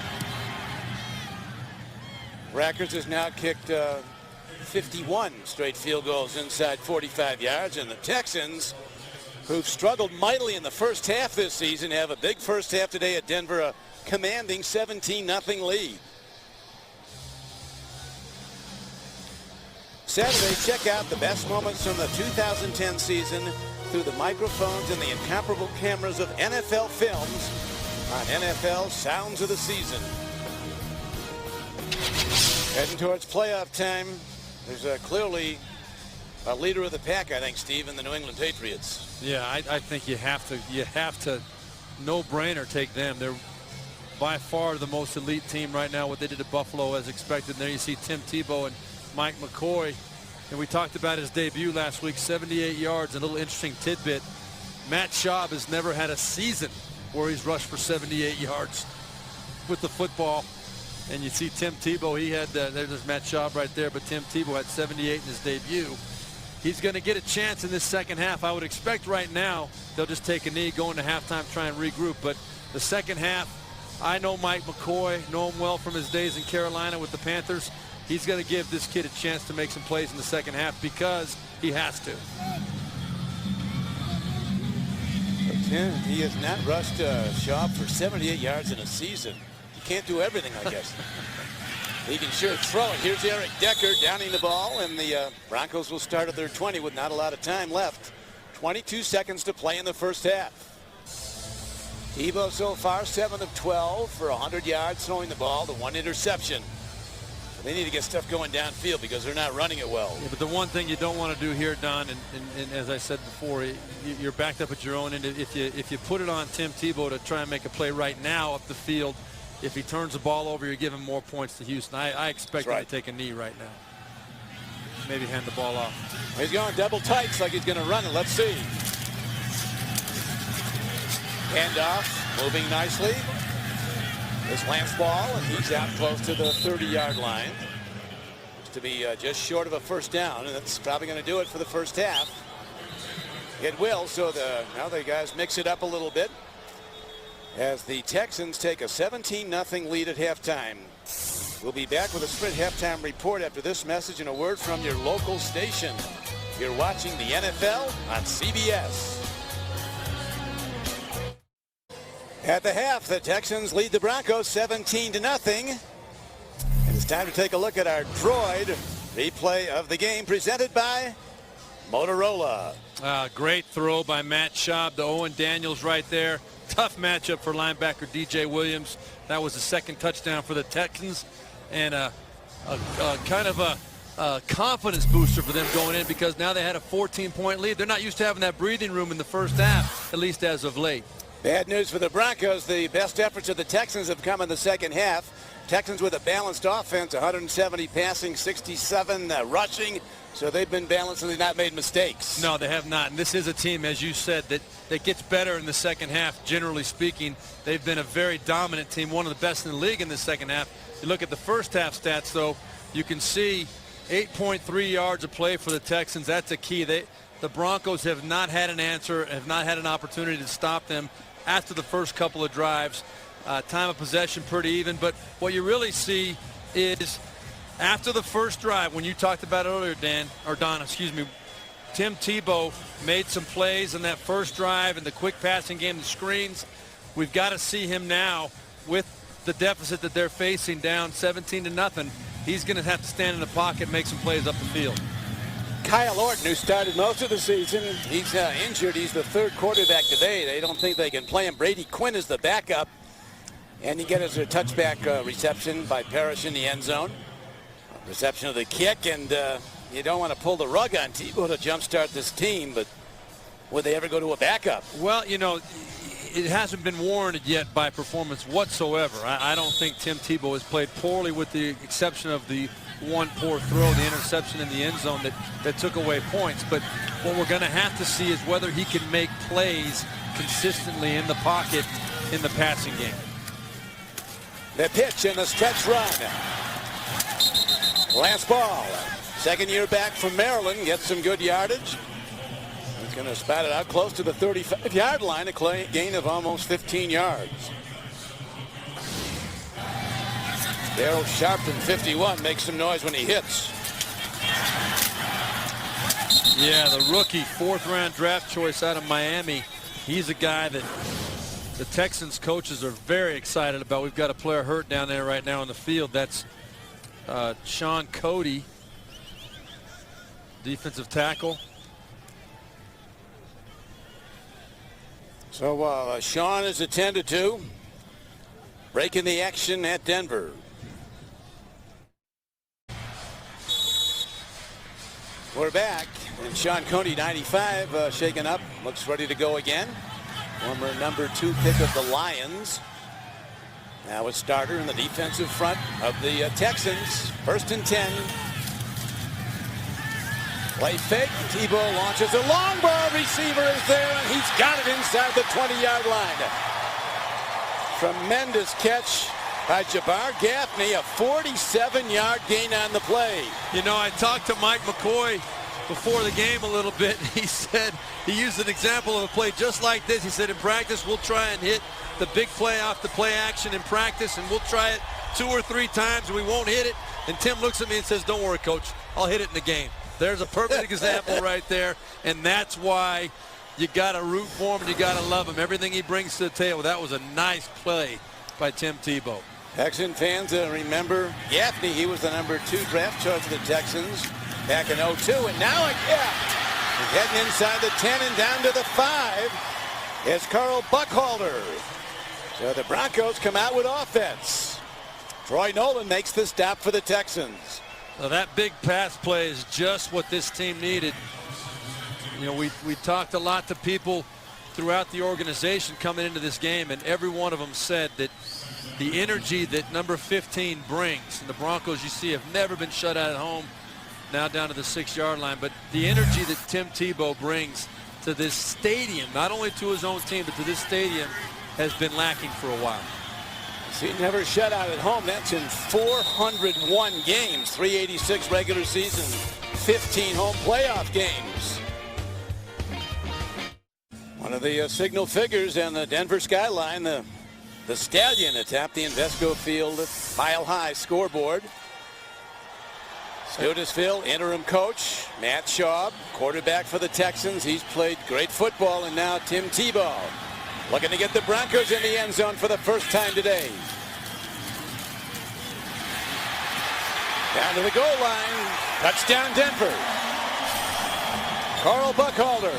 Rackers has now kicked 51 straight field goals inside 45 yards, and the Texans, who've struggled mightily in the first half this season, have a big first half today at Denver, a commanding 17-0 lead. Saturday, check out the best moments from the 2010 season through the microphones and the incomparable cameras of NFL Films on NFL Sounds of the Season. Heading towards playoff time. There's clearly a leader of the pack, I think, Steve, in the New England Patriots. Yeah, I think you have to no-brainer take them. They're by far the most elite team right now. What they did at Buffalo as expected. And there you see Tim Tebow and Mike McCoy. And we talked about his debut last week, 78 yards. A little interesting tidbit. Matt Schaub has never had a season where he's rushed for 78 yards with the football. And you see Tim Tebow, he had, there's Matt Schaub right there, but Tim Tebow had 78 in his debut. He's going to get a chance in this second half. I would expect right now they'll just take a knee, go into halftime, try and regroup. But the second half, I know Mike McCoy, know him well from his days in Carolina with the Panthers. He's going to give this kid a chance to make some plays in the second half because he has to. He has not rushed Schaub for 78 yards in a season. Can't do everything, I guess. He can sure throw it. Here's Eric Decker downing the ball, and the Broncos will start at their 20 with not a lot of time left. 22 seconds to play in the first half. Tebow so far 7 of 12 for 100 yards throwing the ball, the 1 interception. They need to get stuff going downfield because they're not running it well. Yeah, but the one thing you don't want to do here, Don, and as I said before, you're backed up at your own end. If you put it on Tim Tebow to try and make a play right now up the field, if he turns the ball over, you're giving more points to Houston. I expect him to take a knee right now. Maybe hand the ball off. He's going double tights like he's going to run it. Let's see. Handoff, moving nicely. This Lance ball, and he's out close to the 30-yard line. Looks to be just short of a first down, and that's probably going to do it for the first half. It will, so now the guys mix it up a little bit as the Texans take a 17-0 lead at halftime. We'll be back with a Sprint halftime report after this message and a word from your local station. You're watching the NFL on CBS. At the half, the Texans lead the Broncos 17-0. And it's time to take a look at our Droid replay of the game presented by Motorola. Great throw by Matt Schaub to Owen Daniels right there. Tough matchup for linebacker DJ Williams. That was the second touchdown for the Texans, and a kind of a confidence booster for them going in, because now they had a 14-point lead. They're not used to having that breathing room in the first half, at least as of late. Bad news for the Broncos. The best efforts of the Texans have come in the second half. Texans with a balanced offense, 170 passing, 67 rushing. So they've been balanced and they've not made mistakes. No, they have not. And this is a team, as you said, that gets better in the second half, generally speaking. They've been a very dominant team, one of the best in the league in the second half. You look at the first half stats, though, you can see 8.3 yards of play for the Texans. That's a key. The Broncos have not had an answer, have not had an opportunity to stop them after the first couple of drives. Time of possession pretty even, but what you really see is after the first drive, when you talked about it earlier, Don, Tim Tebow made some plays in that first drive and the quick passing game, the screens. We've got to see him now with the deficit that they're facing, down 17-0. He's going to have to stand in the pocket and make some plays up the field. Kyle Orton, who started most of the season, he's injured. He's the third quarterback today. They don't think they can play him. Brady Quinn is the backup. And you get us a touchback reception by Parrish in the end zone. Reception of the kick, and you don't want to pull the rug on Tebow to jumpstart this team, but would they ever go to a backup? Well, it hasn't been warranted yet by performance whatsoever. I don't think Tim Tebow has played poorly, with the exception of the one poor throw, the interception in the end zone that took away points. But what we're going to have to see is whether he can make plays consistently in the pocket in the passing game. The pitch and the stretch run. Last ball. Second year back from Maryland. Gets some good yardage. He's going to spat it out close to the 35-yard line. A gain of almost 15 yards. Darryl Sharpton, 51, makes some noise when he hits. Yeah, the rookie, fourth-round draft choice out of Miami. He's a guy that the Texans coaches are very excited about. We've got a player hurt down there right now on the field. That's Sean Cody, defensive tackle. So Sean is attended to. Breaking the action at Denver. We're back, and Sean Cody, 95, shaken up, looks ready to go again. Former number 2 pick of the Lions. Now a starter in the defensive front of the Texans. 1st and 10. Play fake. Tebow launches a long ball. Receiver is there, and he's got it inside the 20-yard line. Tremendous catch by Jabbar Gaffney, a 47-yard gain on the play. I talked to Mike McCoy before the game a little bit. He said, he used an example of a play just like this. He said, in practice, we'll try and hit the big play off the play action in practice, and we'll try it 2 or 3 times, and we won't hit it. And Tim looks at me and says, don't worry, Coach, I'll hit it in the game. There's a perfect example right there, and that's why you got to root for him and you got to love him. Everything he brings to the table. That was a nice play by Tim Tebow. Texan fans remember Gaffney. He was the number 2 draft choice of the Texans back in 02, and now he's heading inside the 10 and down to the 5 is Carl Buckhalter. So the Broncos come out with offense. Troy Nolan makes the stop for the Texans. Well, that big pass play is just what this team needed. We talked a lot to people throughout the organization coming into this game, and every one of them said that the energy that number 15 brings, and the Broncos, you see, have never been shut out at home, now down to the 6-yard line, but the energy that Tim Tebow brings to this stadium, not only to his own team, but to this stadium, has been lacking for a while. He never shut out at home. That's in 401 games, 386 regular season, 15 home playoff games. One of the signal figures on the Denver skyline, the the Stallion atop the Invesco Field Mile High scoreboard. Studesville, interim coach, Matt Schaub, quarterback for the Texans. He's played great football, and now Tim Tebow looking to get the Broncos in the end zone for the first time today. Down to the goal line. Touchdown Denver. Carl Buckhalter.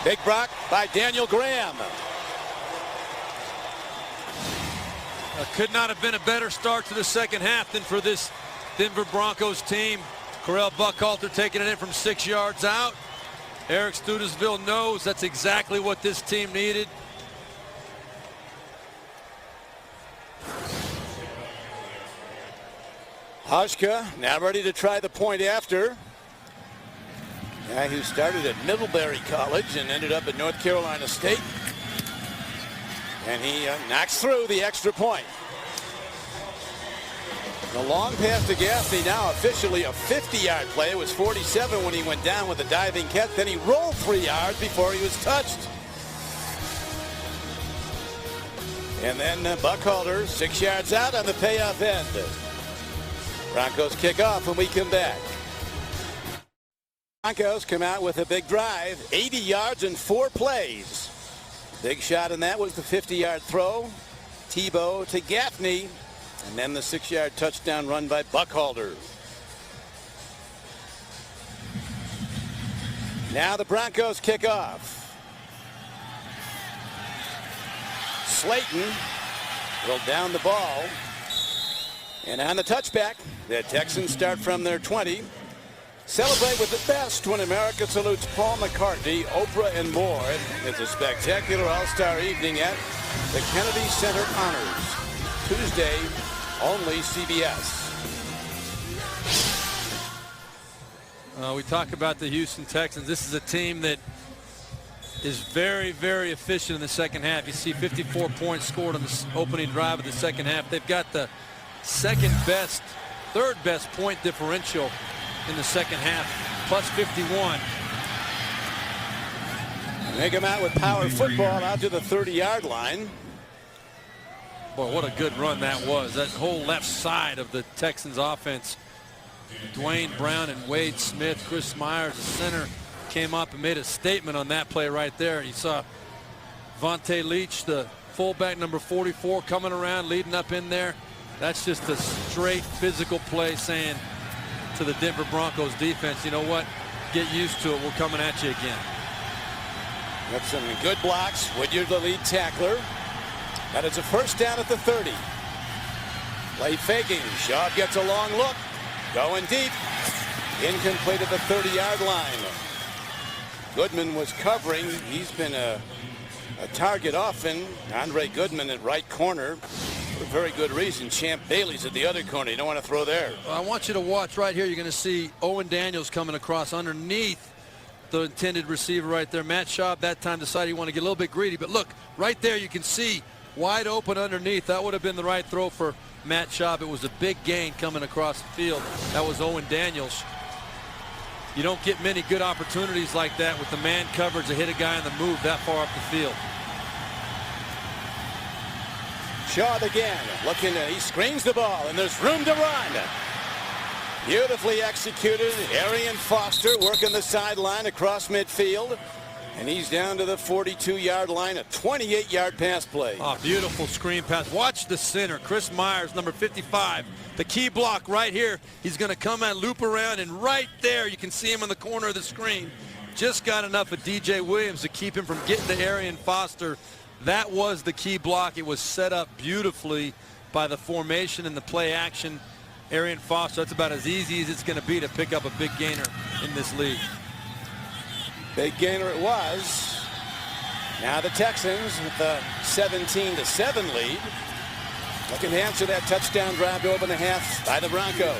Big block by Daniel Graham. Could not have been a better start to the second half than for this Denver Broncos team. Carl Buckhalter taking it in from 6 yards out. Eric Studesville knows that's exactly what this team needed. Hauschka now ready to try the point after. Guy who started at Middlebury College and ended up at North Carolina State. And he knocks through the extra point. The long pass to Gaffney, now officially a 50-yard play. It was 47 when he went down with a diving catch. Then he rolled 3 yards before he was touched. And then Buckhalter 6 yards out on the payoff end. Broncos kick off when we come back. Broncos come out with a big drive, 80 yards in 4 plays. Big shot in that was the 50-yard throw. Tebow to Gaffney. And then the 6-yard touchdown run by Buckhalter. Now the Broncos kick off. Slayton will down the ball. And on the touchback, the Texans start from their 20. Celebrate with the best when America salutes Paul McCartney, Oprah, and more. It's a spectacular all-star evening at the Kennedy Center Honors. Tuesday, only CBS. We talk about the Houston Texans. This is a team that is very, very efficient in the second half. You see 54 points scored on the opening drive of the second half. They've got the third best point differential in the second half, plus 51. They come out with power football out to the 30-yard line. Boy, what a good run that was. That whole left side of the Texans offense. Dwayne Brown and Wade Smith, Chris Myers, the center, came up and made a statement on that play right there. You saw Vontae Leach, the fullback, number 44, coming around, leading up in there. That's just a straight physical play saying to the Denver Broncos defense, you know what, get used to it. We're coming at you again. Got some good blocks. Woodyard, the lead tackler. That is a first down at the 30. Play faking. Schaub gets a long look. Going deep. Incomplete at the 30-yard line. Goodman was covering. He's been a target often. Andre Goodman at right corner. For a very good reason. Champ Bailey's at the other corner. You don't want to throw there. Well, I want you to watch right here. You're going to see Owen Daniels coming across underneath the intended receiver right there. Matt Schaub that time decided he wanted to get a little bit greedy. But look, right there you can see wide open underneath. That would have been the right throw for Matt Schaub. It was a big gain coming across the field. That was Owen Daniels. You don't get many good opportunities like that with the man coverage to hit a guy on the move that far up the field. Schaub again, looking at, he screens the ball, and there's room to run. Beautifully executed. Arian Foster working the sideline across midfield. And he's down to the 42-yard line, a 28-yard pass play. Oh, beautiful screen pass. Watch the center, Chris Myers, number 55. The key block right here. He's going to come and loop around, and right there you can see him in the corner of the screen. Just got enough of DJ Williams to keep him from getting to Arian Foster. That was the key block. It was set up beautifully by the formation and the play action. Arian Foster, that's about as easy as it's going to be to pick up a big gainer in this league. Big gainer it was. Now the Texans with a 17-7 lead. Looking to answer that touchdown drive to open the half by the Broncos.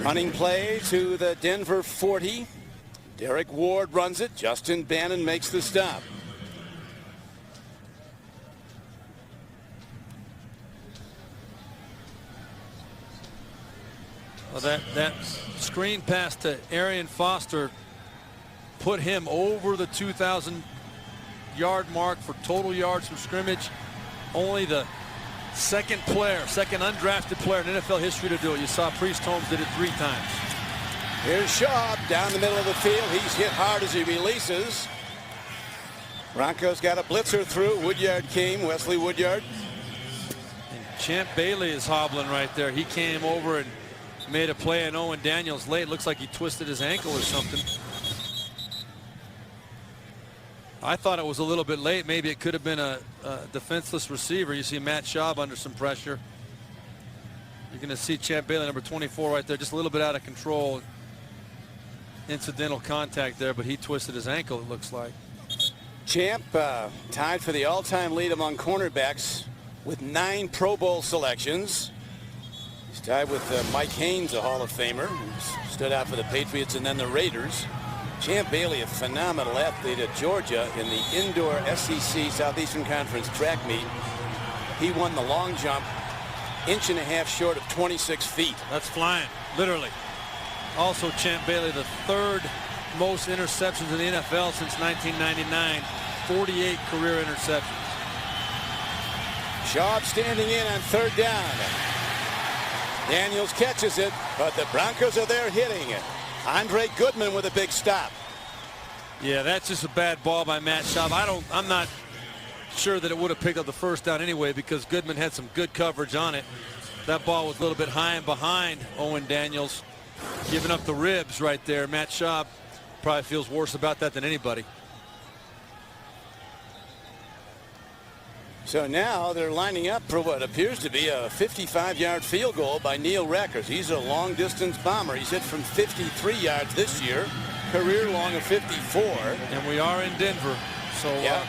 Running play to the Denver 40. Derek Ward runs it. Justin Bannon makes the stop. Well, that screen pass to Arian Foster put him over the 2,000 yard mark for total yards from scrimmage. Only the second undrafted player in NFL history to do it. You saw Priest Holmes did it 3 times. Here's Schaub down the middle of the field. He's hit hard as he releases. Broncos got a blitzer through. Woodyard came, Wesley Woodyard. And Champ Bailey is hobbling right there. He came over and made a play on Owen Daniels late. Looks like he twisted his ankle or something. I thought it was a little bit late. Maybe it could have been a defenseless receiver. You see Matt Schaub under some pressure. You're going to see Champ Bailey, number 24, right there, just a little bit out of control. Incidental contact there, but he twisted his ankle, it looks like. Champ tied for the all-time lead among cornerbacks with 9 Pro Bowl selections. He's tied with Mike Haynes, a Hall of Famer, who stood out for the Patriots and then the Raiders. Champ Bailey, a phenomenal athlete at Georgia in the indoor SEC Southeastern Conference track meet. He won the long jump, 1.5 inches short of 26 feet. That's flying, literally. Also, Champ Bailey, the 3rd most interceptions in the NFL since 1999. 48 career interceptions. Schaub standing in on 3rd down. Daniels catches it, but the Broncos are there hitting it. Andre Goodman with a big stop. Yeah, that's just a bad ball by Matt Schaub. I'm not sure that it would have picked up the 1st down anyway, because Goodman had some good coverage on it. That ball was a little bit high and behind Owen Daniels, giving up the ribs right there. Matt Schaub probably feels worse about that than anybody. So now they're lining up for what appears to be a 55-yard field goal by Neil Rackers. He's a long-distance bomber. He's hit from 53 yards this year, career long of 54. And we are in Denver, so yeah.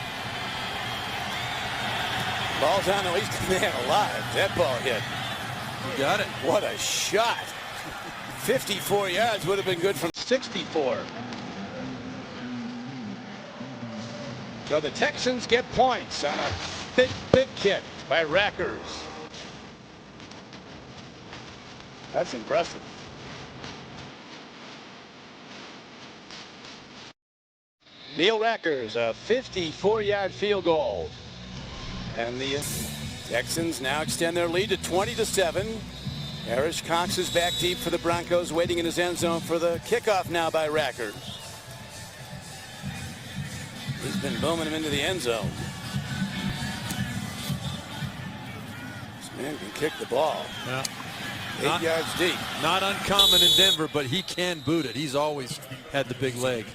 Ball's on the east man alive. That ball hit. You got it. What a shot. 54 yards would have been good from 64. So the Texans get points on a big kick by Rackers. That's impressive. Neil Rackers, a 54-yard field goal. And the Texans now extend their lead to 20-7. Harris Cox is back deep for the Broncos, waiting in his end zone for the kickoff now by Rackers. He's been booming him into the end zone. This man can kick the ball. Yeah. 8 yards deep. Not uncommon in Denver, but he can boot it. He's always had the big leg.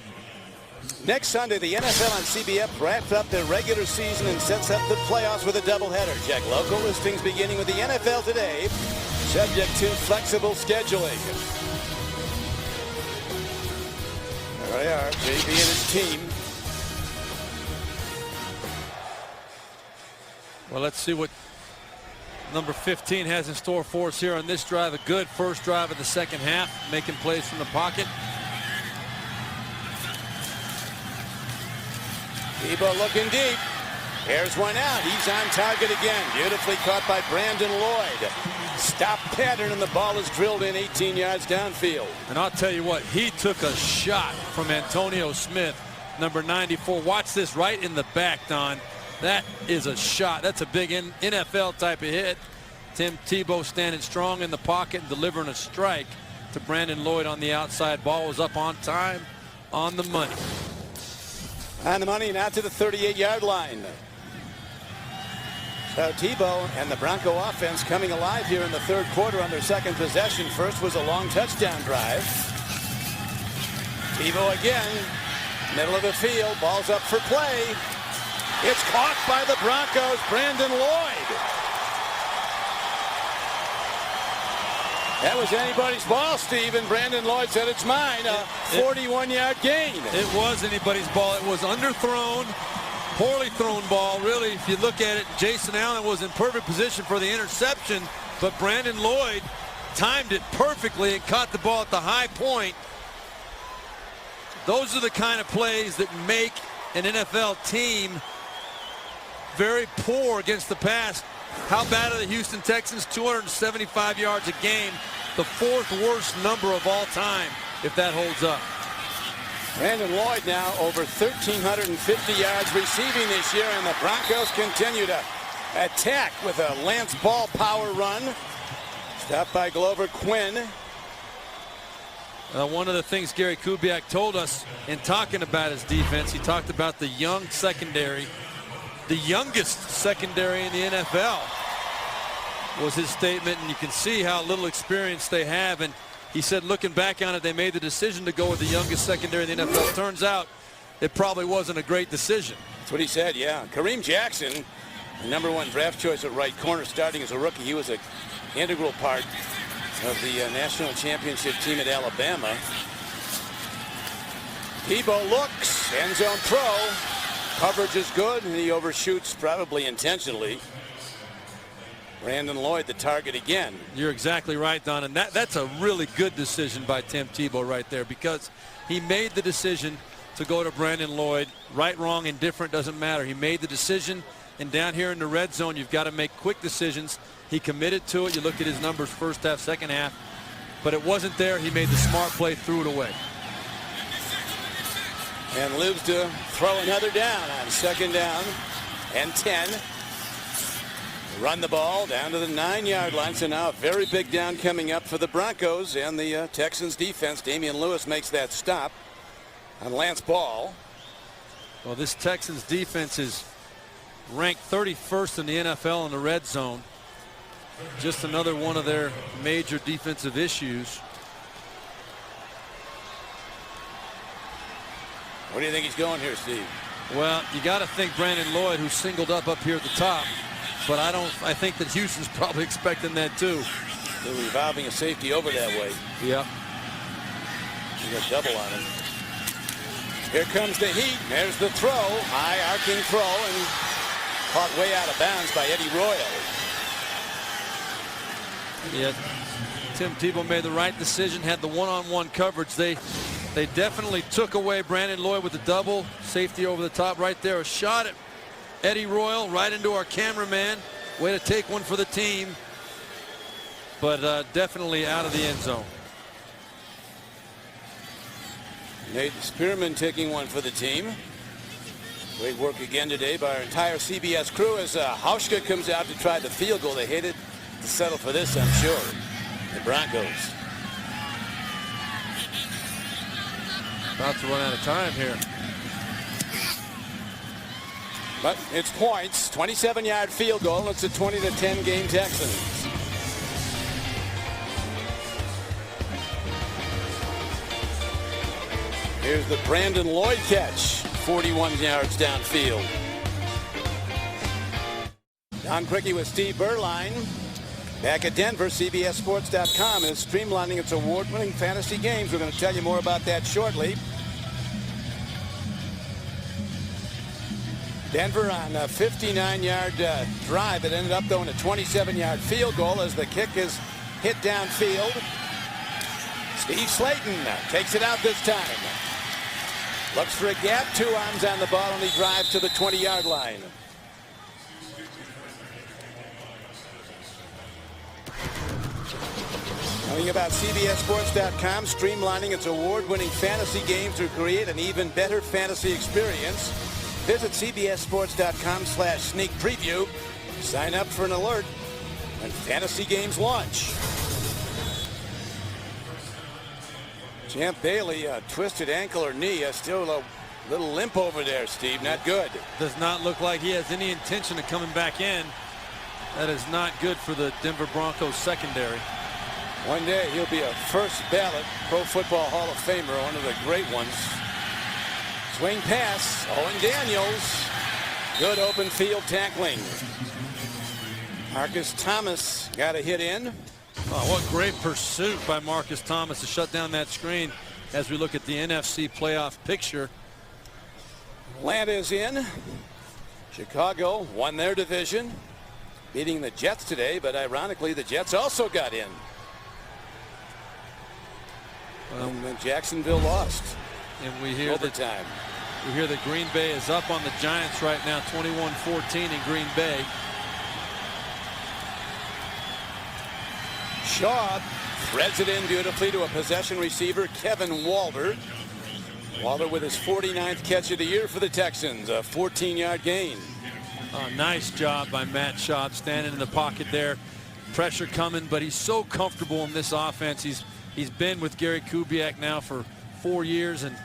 Next Sunday, the NFL on CBS wraps up their regular season and sets up the playoffs with a doubleheader. Check local listings beginning with the NFL Today, subject to flexible scheduling. There they are, JB and his team. Well, let's see what number 15 has in store for us here on this drive. A good first drive of the second half, making plays from the pocket. Tebow looking deep. Here's one out. He's on target again. Beautifully caught by Brandon Lloyd. Stop pattern, and the ball is drilled in 18 yards downfield. And I'll tell you what, he took a shot from Antonio Smith, number 94. Watch this right in the back, Don. That is a shot. That's a big NFL type of hit. Tim Tebow standing strong in the pocket and delivering a strike to Brandon Lloyd on the outside. Ball was up on time, on the money. On the money, now to the 38-yard line. So Tebow and the Bronco offense coming alive here in the third quarter on their second possession. First was a long touchdown drive. Tebow again, middle of the field, ball's up for play. It's caught by the Broncos, Brandon Lloyd. That was anybody's ball, Steve, and Brandon Lloyd said it's mine. A 41-yard gain. It was anybody's ball. It was underthrown, poorly thrown ball. Really, if you look at it, Jason Allen was in perfect position for the interception, but Brandon Lloyd timed it perfectly and caught the ball at the high point. Those are the kind of plays that make an NFL team very poor against the pass. How bad are the Houston Texans? 275 yards a game, the 4th worst number of all time, if that holds up. Brandon Lloyd now over 1,350 yards receiving this year, and the Broncos continue to attack with a Lance Ball power run. Stopped by Glover Quinn. One of the things Gary Kubiak told us in talking about his defense, he talked about the young secondary, the youngest secondary in the NFL was his statement, and you can see how little experience they have. And he said, looking back on it, they made the decision to go with the youngest secondary in the NFL. Turns out it probably wasn't a great decision. That's what he said, yeah. Kareem Jackson, the #1 draft choice at right corner, starting as a rookie. He was an integral part of the national championship team at Alabama. Tebow looks, end zone throw. Coverage is good, and he overshoots probably intentionally. Brandon Lloyd the target again. You're exactly right, Don, and that's a really good decision by Tim Tebow right there, because he made the decision to go to Brandon Lloyd. Right, wrong, indifferent, doesn't matter. He made the decision, and down here in the red zone, you've got to make quick decisions. He committed to it. You look at his numbers first half, second half, but it wasn't there. He made the smart play, threw it away. And lives to throw another down on 2nd down and 10. Run the ball down to the 9-yard line. So now a very big down coming up for the Broncos and the Texans defense. Damian Lewis makes that stop on Lance Ball. Well, this Texans defense is ranked 31st in the NFL in the red zone. Just another one of their major defensive issues. What do you think he's going here, Steve? Well, you got to think Brandon Lloyd, who's singled up here at the top. But I think that Houston's probably expecting that too. They're revolving a safety over that way. Yeah. You got double on him. Here comes the heat. There's the throw. High arcing throw, and caught way out of bounds by Eddie Royal. Yeah. Tim Tebow made the right decision, had the one-on-one coverage. They definitely took away Brandon Lloyd with the double safety over the top right there. A shot at Eddie Royal right into our cameraman. Way to take one for the team, but definitely out of the end zone. Nate Spearman taking one for the team. Great work again today by our entire CBS crew as Hauschka comes out to try the field goal. They hated to settle for this, I'm sure. The Broncos. About to run out of time here. But it's points. 27-yard field goal. It's a 20-10 game Texans. Here's the Brandon Lloyd catch. 41 yards downfield. Don Criqui with Steve Berline. Back at Denver, CBSSports.com is streamlining its award-winning fantasy games. We're going to tell you more about that shortly. Denver on a 59-yard drive that ended up, though, in a 27-yard field goal as the kick is hit downfield. Steve Slayton takes it out this time. Looks for a gap. 2 arms on the ball, and he drives to the 20-yard line. Telling about CBSSports.com, streamlining its award-winning fantasy games to create an even better fantasy experience. Visit CBSSports.com/sneak preview. Sign up for an alert when fantasy games launch. Champ Bailey, twisted ankle or knee, still a little limp over there, Steve. Not good. Does not look like he has any intention of coming back in. That is not good for the Denver Broncos secondary. One day he'll be a first ballot Pro Football Hall of Famer, one of the great ones. Swing pass, Owen Daniels. Good open field tackling. Marcus Thomas got a hit in. Oh, what great pursuit by Marcus Thomas to shut down that screen as we look at the NFC playoff picture. Atlanta is in. Chicago won their division, beating the Jets today, but ironically the Jets also got in. And then Jacksonville lost. And we hear overtime. We hear that Green Bay is up on the Giants right now, 21-14 in Green Bay. Shaw threads it in beautifully to a possession receiver, Kevin Walter. Walter with his 49th catch of the year for the Texans, a 14-yard gain. Nice job by Matt Schaub standing in the pocket there. Pressure coming, but he's so comfortable in this offense. He's been with Gary Kubiak now for 4 years, and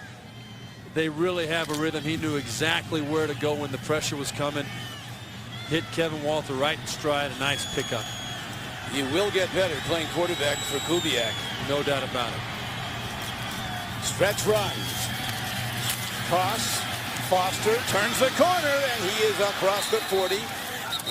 they really have a rhythm. He knew exactly where to go when the pressure was coming. Hit Kevin Walter right in stride. A nice pickup. You will get better playing quarterback for Kubiak. No doubt about it. Stretch runs. Toss. Foster turns the corner, and he is across the 40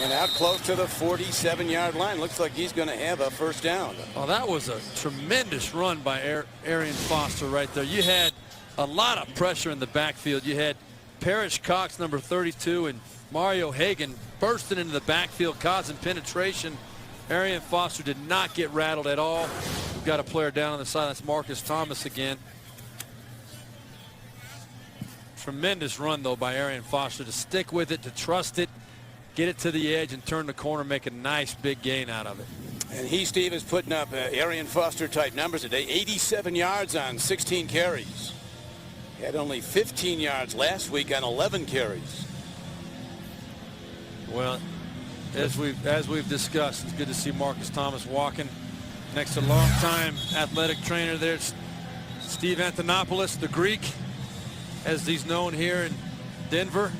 and out close to the 47-yard line. Looks like he's going to have a first down. Oh, that was a tremendous run by Arian Foster right there. You had a lot of pressure in the backfield. You had Parrish Cox, number 32, and Mario Hagan bursting into the backfield, causing penetration. Arian Foster did not get rattled at all. We've got a player down on the side. That's Marcus Thomas again. Tremendous run, though, by Arian Foster to stick with it, to trust it, get it to the edge, and turn the corner, make a nice big gain out of it. And he, Steve, is putting up Arian Foster-type numbers today. 87 yards on 16 carries. He had only 15 yards last week on 11 carries. Well, as we've discussed, it's good to see Marcus Thomas walking next to longtime athletic trainer there, Steve Antonopoulos, the Greek, as he's known here in Denver.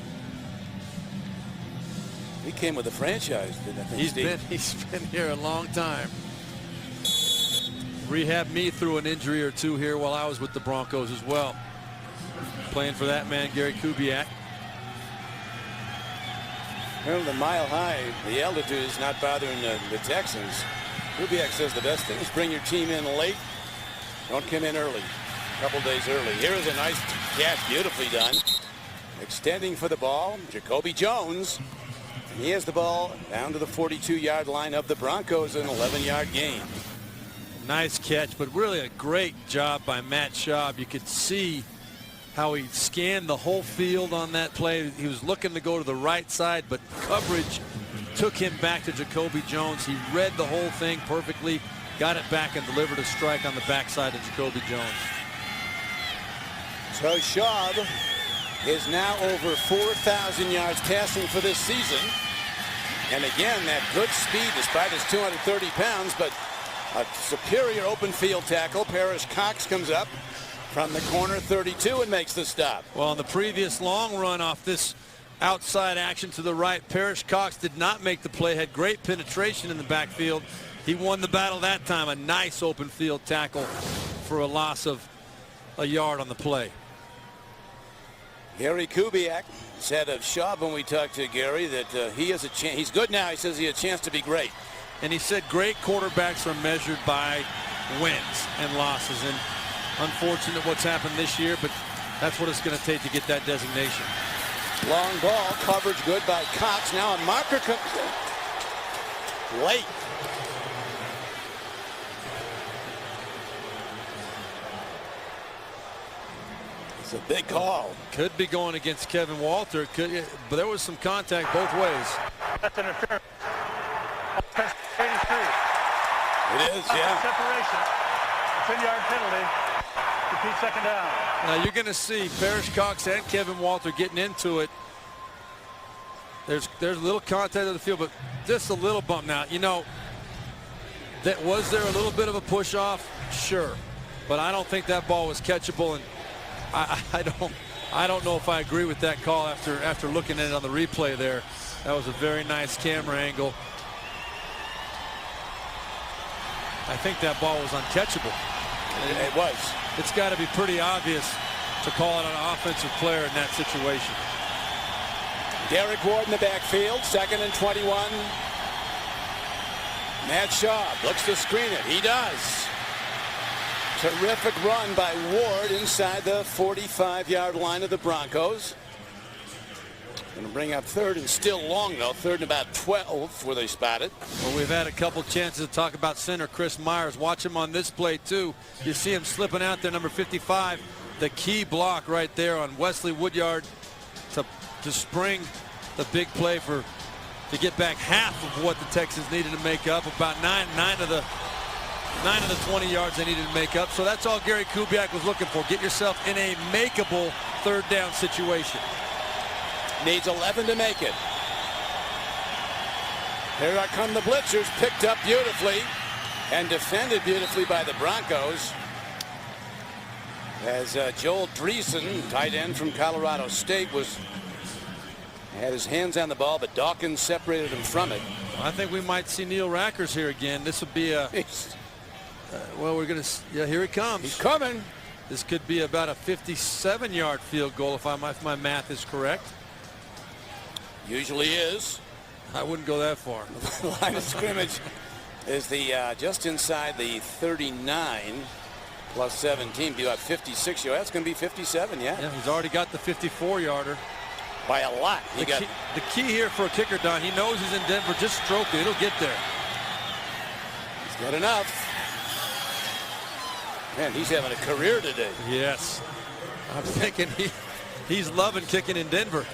He came with the franchise, didn't I think, he's been here a long time. Rehabbed me through an injury or two here while I was with the Broncos as well. Playing for that man, Gary Kubiak. Well, the mile high, the altitude is not bothering the Texans. Kubiak says the best thing is bring your team in late. Don't come in early. A couple days early. Here is a nice catch, beautifully done. Extending for the ball, Jacoby Jones. And he has the ball down to the 42-yard line of the Broncos, an 11-yard gain. Nice catch, but really a great job by Matt Schaub. You could see how he scanned the whole field on that play. He was looking to go to the right side, but coverage took him back to Jacoby Jones. He read the whole thing perfectly, got it back, and delivered a strike on the backside of Jacoby Jones. So Schaub is now over 4,000 yards passing for this season. And again, that good speed despite his 230 pounds, but a superior open field tackle. Parrish Cox comes up from the corner 32 and makes the stop. Well, on the previous long run off this outside action to the right, Parrish Cox did not make the play, had great penetration in the backfield. He won the battle that time. A nice open field tackle for a loss of a yard on the play. Gary Kubiak said of Schaub when we talked to Gary that he has a chance. He's good now. He says he has a chance to be great. And he said great quarterbacks are measured by wins and losses. And unfortunate what's happened this year, but that's what it's going to take to get that designation. Long ball, coverage good by Cox. Now a marker comes late. It's a big call. Could be going against Kevin Walter. Could, but there was some contact both ways. That's interference. It is, yeah. Separation. 10-yard penalty. Repeat second down. Now you're going to see Parrish Cox and Kevin Walter getting into it. There's a little contact of the field, but just a little bump. Now, you know, was there a little bit of a push off? Sure, but I don't think that ball was catchable, and I don't know if I agree with that call after looking at it on the replay there. That was a very nice camera angle. I think that ball was uncatchable. It was. It's got to be pretty obvious to call it an offensive player in that situation. Derek Ward in the backfield, 2nd and 21. Matt Schaub looks to screen it. He does. Terrific run by Ward inside the 45-yard line of the Broncos. Going to bring up 3rd and still long, though. 3rd and about 12 where they spot it. Well, we've had a couple chances to talk about center Chris Myers. Watch him on this play, too. You see him slipping out there, number 55. The key block right there on Wesley Woodyard to spring the big play to get back half of what the Texans needed to make up. About nine of the 9 of the 20 yards they needed to make up. So that's all Gary Kubiak was looking for. Get yourself in a makeable third down situation. Needs 11 to make it. Here come the blitzers, picked up beautifully and defended beautifully by the Broncos. As Joel Dreesen, tight end from Colorado State, had his hands on the ball, but Dawkins separated him from it. I think we might see Neil Rackers here again. This would be a well, we're going to, yeah, here he comes. He's coming. This could be about a 57-yard field goal if my math is correct. Usually is. I wouldn't go that far. The line of scrimmage is the just inside the 39 plus 17. Be about 56 yards. That's going to be 57. Yeah. Yeah, he's already got the 54-yarder. By a lot. The key here for a kicker, Don, he knows he's in Denver. Just stroke it. It'll get there. He's got enough. Man, he's having a career today. Yes. I'm thinking he's loving kicking in Denver.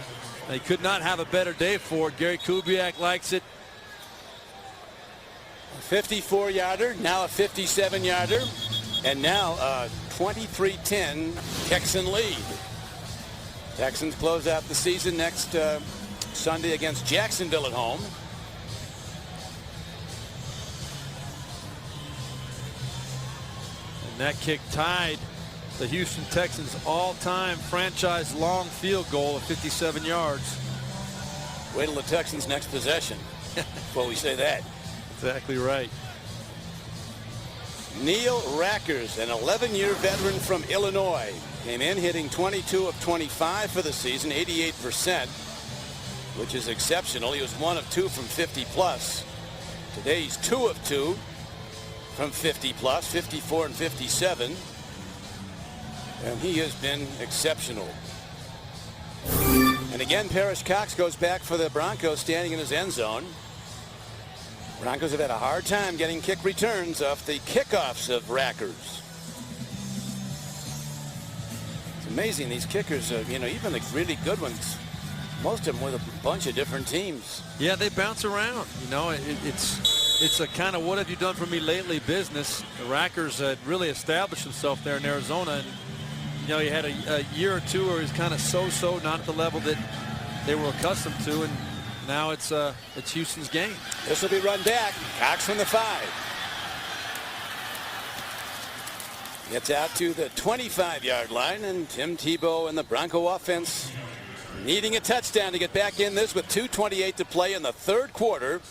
They could not have a better day for it. Gary Kubiak likes it. A 54-yarder, now a 57-yarder, and now a 23-10 Texan lead. Texans close out the season next Sunday against Jacksonville at home. And that kick tied the Houston Texans all-time franchise long field goal of 57 yards. Wait till the Texans' next possession before we say that. Exactly right. Neil Rackers, an 11-year veteran from Illinois, came in hitting 22 of 25 for the season, 88%, which is exceptional. He was 1 of 2 from 50 plus. Today he's 2 of 2 from 50 plus, 54 and 57. And he has been exceptional. And again, Parrish Cox goes back for the Broncos, standing in his end zone. Broncos have had a hard time getting kick returns off the kickoffs of Rackers. It's amazing, these kickers, even the really good ones, most of them with a bunch of different teams. Yeah, they bounce around. It's a kind of what have you done for me lately business. The Rackers had really established himself there in Arizona. And, he had a year or two where he was kind of so-so, not at the level that they were accustomed to. And now it's Houston's game. This will be run back. Cox from the 5. Gets out to the 25-yard line, and Tim Tebow and the Bronco offense needing a touchdown to get back in this with 2:28 to play in the third quarter,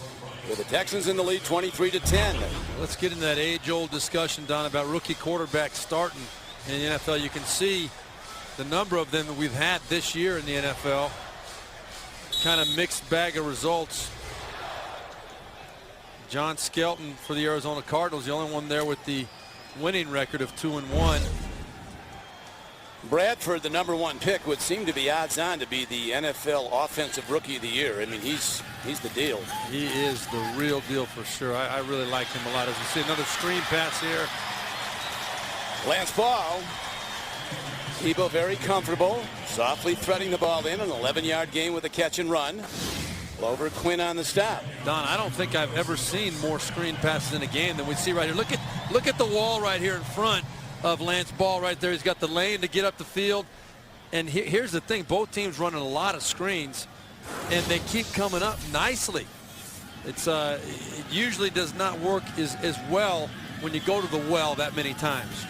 with the Texans in the lead 23-10. Let's get into that age-old discussion, Don, about rookie quarterbacks starting in the NFL. You can see the number of them that we've had this year in the NFL. Kind of mixed bag of results. John Skelton for the Arizona Cardinals, the only one there with the winning record of 2-1. Bradford, the #1 pick, would seem to be odds on to be the NFL Offensive Rookie of the Year. I mean, he's the deal. He is the real deal for sure. I really like him a lot. As you see, another screen pass here. Lance Ball. Tebow very comfortable, softly threading the ball in, an 11-yard gain with a catch and run. Over Quinn on the stop. Don, I don't think I've ever seen more screen passes in a game than we see right here. Look at the wall right here in front of Lance Ball right there. He's got the lane to get up the field. And here's the thing, both teams running a lot of screens, and they keep coming up nicely. It usually does not work as well when you go to the well that many times.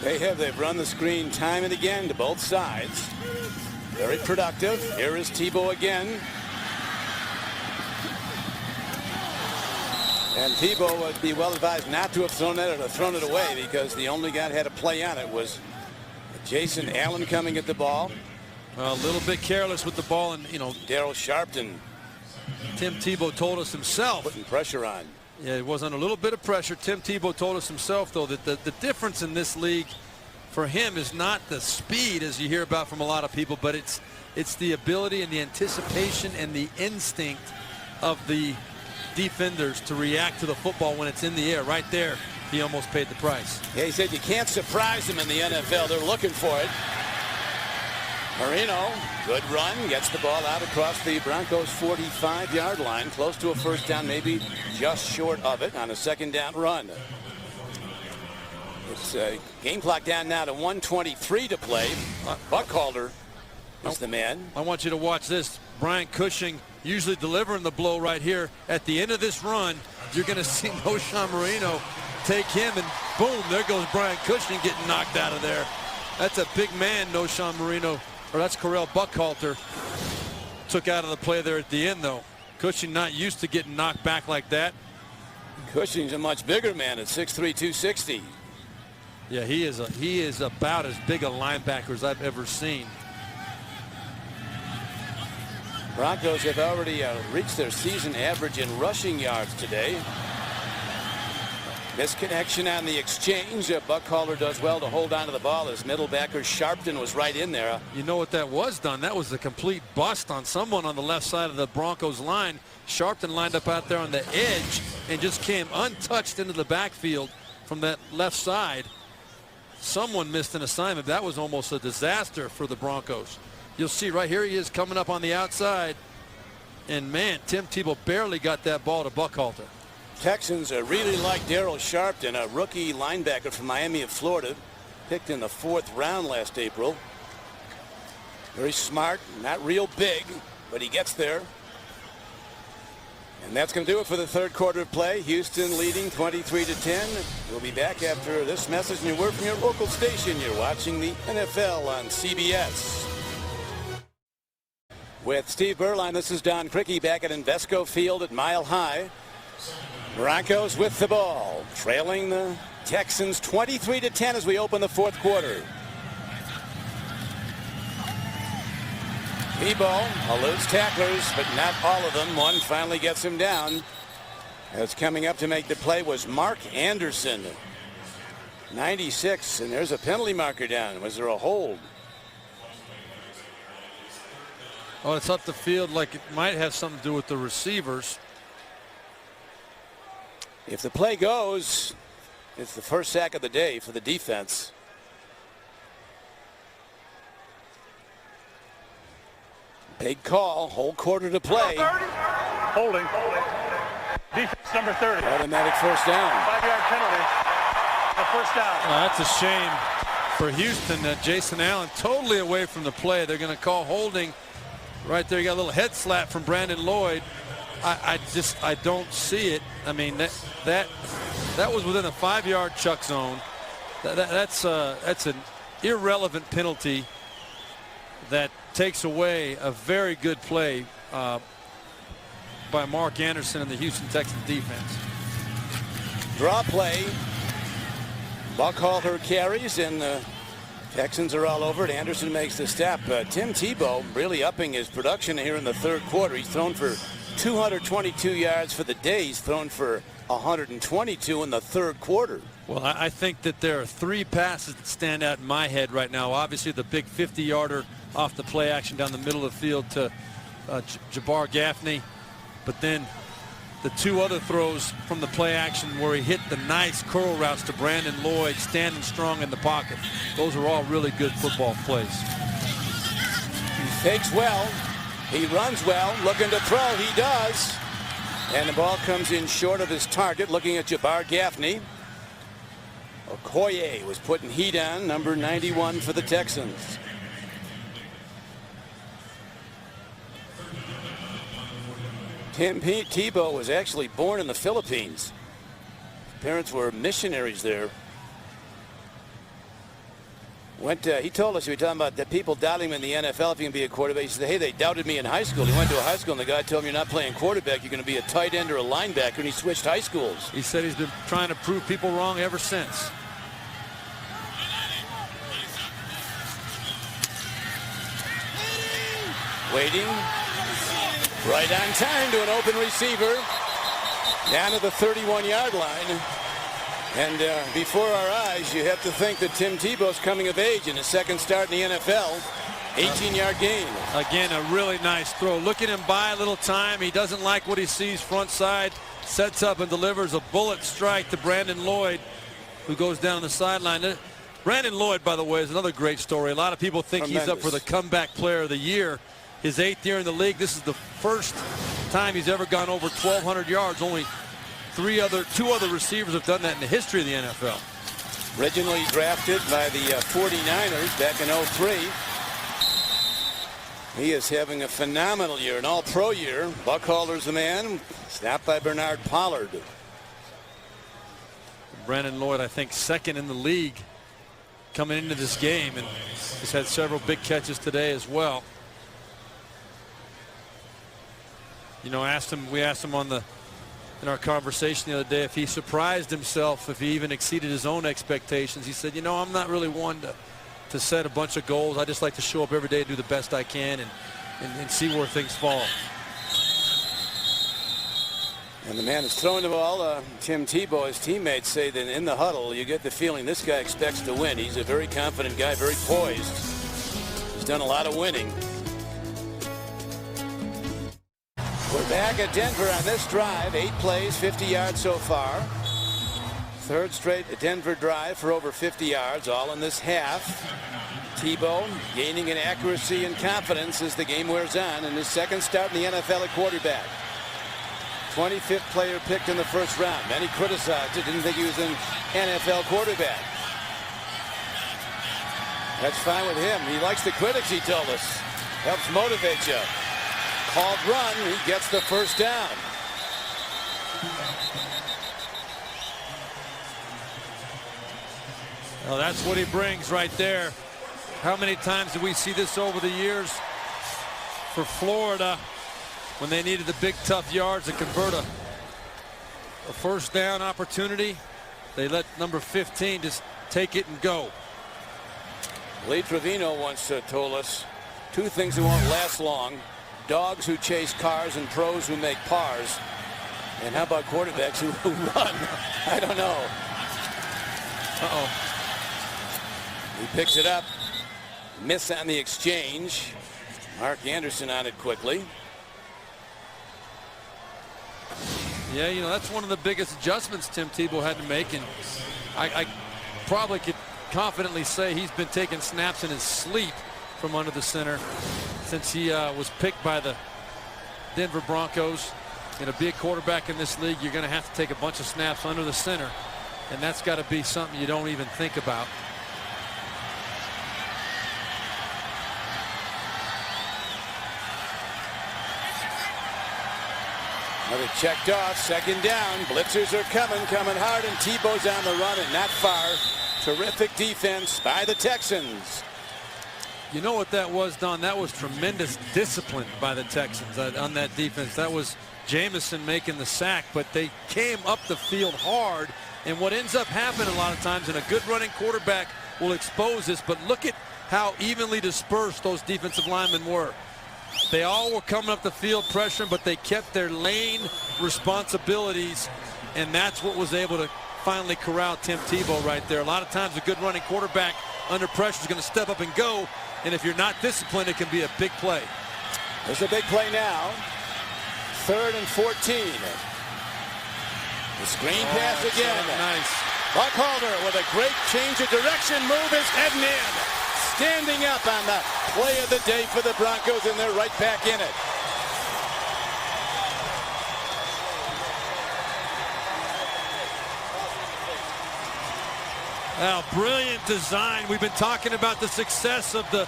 They've run the screen time and again to both sides. Very productive. Here is Tebow again. And Tebow would be well advised not to have thrown that or thrown it away, because the only guy that had a play on it was Jason Allen coming at the ball. Well, a little bit careless with the ball, and Darryl Sharpton. Tim Tebow told us himself. Putting pressure on. Yeah, it was under a little bit of pressure. Tim Tebow told us himself, though, that the difference in this league for him is not the speed, as you hear about from a lot of people, but it's the ability and the anticipation and the instinct of the defenders to react to the football when it's in the air. Right there, he almost paid the price. Yeah, he said you can't surprise them in the NFL. They're looking for it. Marino, good run, gets the ball out across the Broncos 45-yard line, close to a first down, maybe just short of it on a second down run. It's game clock down now to 1:23 to play. Buckhalter is the man. I want you to watch this. Brian Cushing usually delivering the blow right here. At the end of this run, you're going to see Noshawn Marino take him, and boom, there goes Brian Cushing getting knocked out of there. That's a big man, Noshawn Marino, or that's Correll Buckhalter. Took out of the play there at the end, though. Cushing not used to getting knocked back like that. Cushing's a much bigger man at 6'3", 260. Yeah, he is about as big a linebacker as I've ever seen. Broncos have already reached their season average in rushing yards today. Misconnection on the exchange. Buckhalter does well to hold on to the ball. His middle backer Sharpton was right in there. You know what that was, Don? That was a complete bust on someone on the left side of the Broncos line. Sharpton lined up out there on the edge and just came untouched into the backfield from that left side. Someone missed an assignment. That was almost a disaster for the Broncos. You'll see right here he is coming up on the outside. And man, Tim Tebow barely got that ball to Buckhalter. Texans really like Daryl Sharpton, a rookie linebacker from Miami of Florida, picked in the 4th round last April. Very smart, not real big, but he gets there. And that's going to do it for the 3rd quarter of play. Houston leading 23-10. We'll be back after this message and a word from your local station. You're watching the NFL on CBS. With Steve Berline, this is Don Criqui back at Invesco Field at Mile High. Broncos with the ball, trailing the Texans 23-10 as we open the 4th quarter. Tebow eludes tacklers, but not all of them. One finally gets him down. As coming up to make the play was Mark Anderson. 96, and there's a penalty marker down. Was there a hold? Oh, it's up the field like it might have something to do with the receivers. If the play goes, it's the first sack of the day for the defense. Big call, whole quarter to play. Holding. Defense number 30. Automatic first down. 5-yard penalty. A first down. That's a shame for Houston. Jason Allen totally away from the play. They're going to call holding right there. You got a little head slap from Brandon Lloyd. I don't see it. I mean, that was within a 5-yard chuck zone. That's an irrelevant penalty that takes away a very good play by Mark Anderson and the Houston Texans defense. Draw play. Buckhalter carries, and the Texans are all over it. Anderson makes the step. Tim Tebow really upping his production here in the 3rd quarter. He's thrown for 222 yards for the day. He's thrown for 122 in the 3rd quarter. Well, I think that there are 3 passes that stand out in my head right now. Obviously, the big 50-yarder off the play action down the middle of the field to Jabbar Gaffney. But then the 2 other throws from the play action where he hit the nice curl routes to Brandon Lloyd, standing strong in the pocket. Those are all really good football plays. He fakes well. He runs well, looking to throw. He does. And the ball comes in short of his target, looking at Jabbar Gaffney. Okoye was putting heat on, number 91 for the Texans. Tim Tebow was actually born in the Philippines. His parents were missionaries there. He told us, we were talking about the people doubting him in the NFL if he can be a quarterback. He said, hey, they doubted me in high school. He went to a high school and the guy told him, you're not playing quarterback, you're going to be a tight end or a linebacker, and he switched high schools. He said he's been trying to prove people wrong ever since. Waiting. Right on time to an open receiver. Down to the 31-yard line. And before our eyes, you have to think that Tim Tebow's coming of age in his 2nd start in the NFL. 18-yard gain. Again, a really nice throw. Look at him buy a little time. He doesn't like what he sees front side. Sets up and delivers a bullet strike to Brandon Lloyd, who goes down the sideline. Brandon Lloyd, by the way, is another great story. A lot of people think he's up for the comeback player of the year. His 8th year in the league. This is the first time he's ever gone over 1,200 yards. Only 2 other receivers have done that in the history of the NFL. Originally drafted by the 49ers back in '03. He is having a phenomenal year, an all-pro year. Buckhalter's the man. Snapped by Bernard Pollard. Brandon Lloyd, I think, second in the league coming into this game, and he's had several big catches today as well. You know, we asked him in our conversation the other day if he surprised himself, if he even exceeded his own expectations. He said, you know, I'm not really one to set a bunch of goals. I just like to show up every day and do the best I can and see where things fall. And the man that's throwing the ball, Tim Tebow, his teammates say that in the huddle, you get the feeling this guy expects to win. He's a very confident guy, very poised. He's done a lot of winning. We're back at Denver on this drive. 8 plays, 50 yards so far. Third straight Denver drive for over 50 yards, all in this half. Tebow gaining in accuracy and confidence as the game wears on in his second start in the NFL at quarterback. 25th player picked in the first round. Many criticized it, didn't think he was an NFL quarterback. That's fine with him. He likes the critics, he told us. Helps motivate you. Called run, he gets the first down. Well, that's what he brings right there. How many times did we see this over the years for Florida when they needed the big tough yards to convert a first down opportunity? They let number 15 just take it and go. Lee Trevino once told us 2 things that won't last long: dogs who chase cars and pros who make pars. And how about quarterbacks who run? I don't know. Uh-oh. He picks it up. Miss on the exchange. Mark Anderson on it quickly. Yeah, you know, that's one of the biggest adjustments Tim Tebow had to make, and I probably could confidently say he's been taking snaps in his sleep from under the center since he was picked by the Denver Broncos. And to be a quarterback in this league, you're going to have to take a bunch of snaps under the center, and that's got to be something you don't even think about. Another checked off, second down. Blitzers are coming hard, and Tebow's on the run and not far. Terrific defense by the Texans. You know what that was, Don? That was tremendous discipline by the Texans on that defense. That was Jameson making the sack, but they came up the field hard. And what ends up happening a lot of times, and a good running quarterback will expose this, but look at how evenly dispersed those defensive linemen were. They all were coming up the field pressuring, but they kept their lane responsibilities, and that's what was able to finally corral Tim Tebow right there. A lot of times a good running quarterback under pressure is going to step up and go, and if you're not disciplined, it can be a big play. There's a big play now. 3rd and 14. The screen pass again. Nice. Buckhalter with a great change of direction. Move is heading in. Standing up on the play of the day for the Broncos, and they're right back in it. Now, brilliant design. We've been talking about the success of the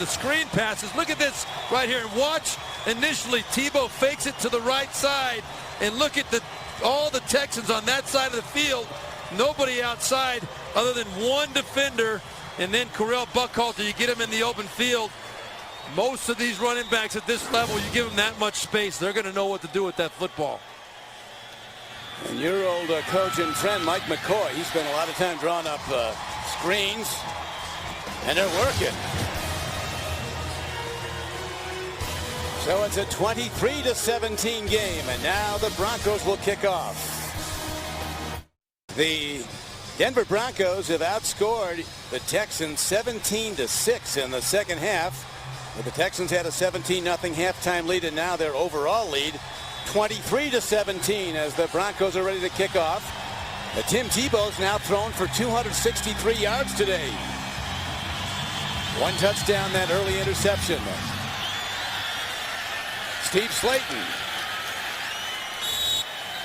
screen passes. Look at this right here, and watch. Initially, Tebow fakes it to the right side, and look at all the Texans on that side of the field. Nobody outside other than one defender, and then Correll Buckhalter. You get him in the open field. Most of these running backs at this level, you give them that much space, they're going to know what to do with that football. And your old coach and friend, Mike McCoy, he spent a lot of time drawing up screens, and they're working. So it's a 23-17 game, and now the Broncos will kick off. The Denver Broncos have outscored the Texans 17-6 in the second half. But the Texans had a 17-0 halftime lead, and now their overall lead 23-17 as the Broncos are ready to kick off. Tim Tebow's now thrown for 263 yards today. 1 touchdown, that early interception. Steve Slayton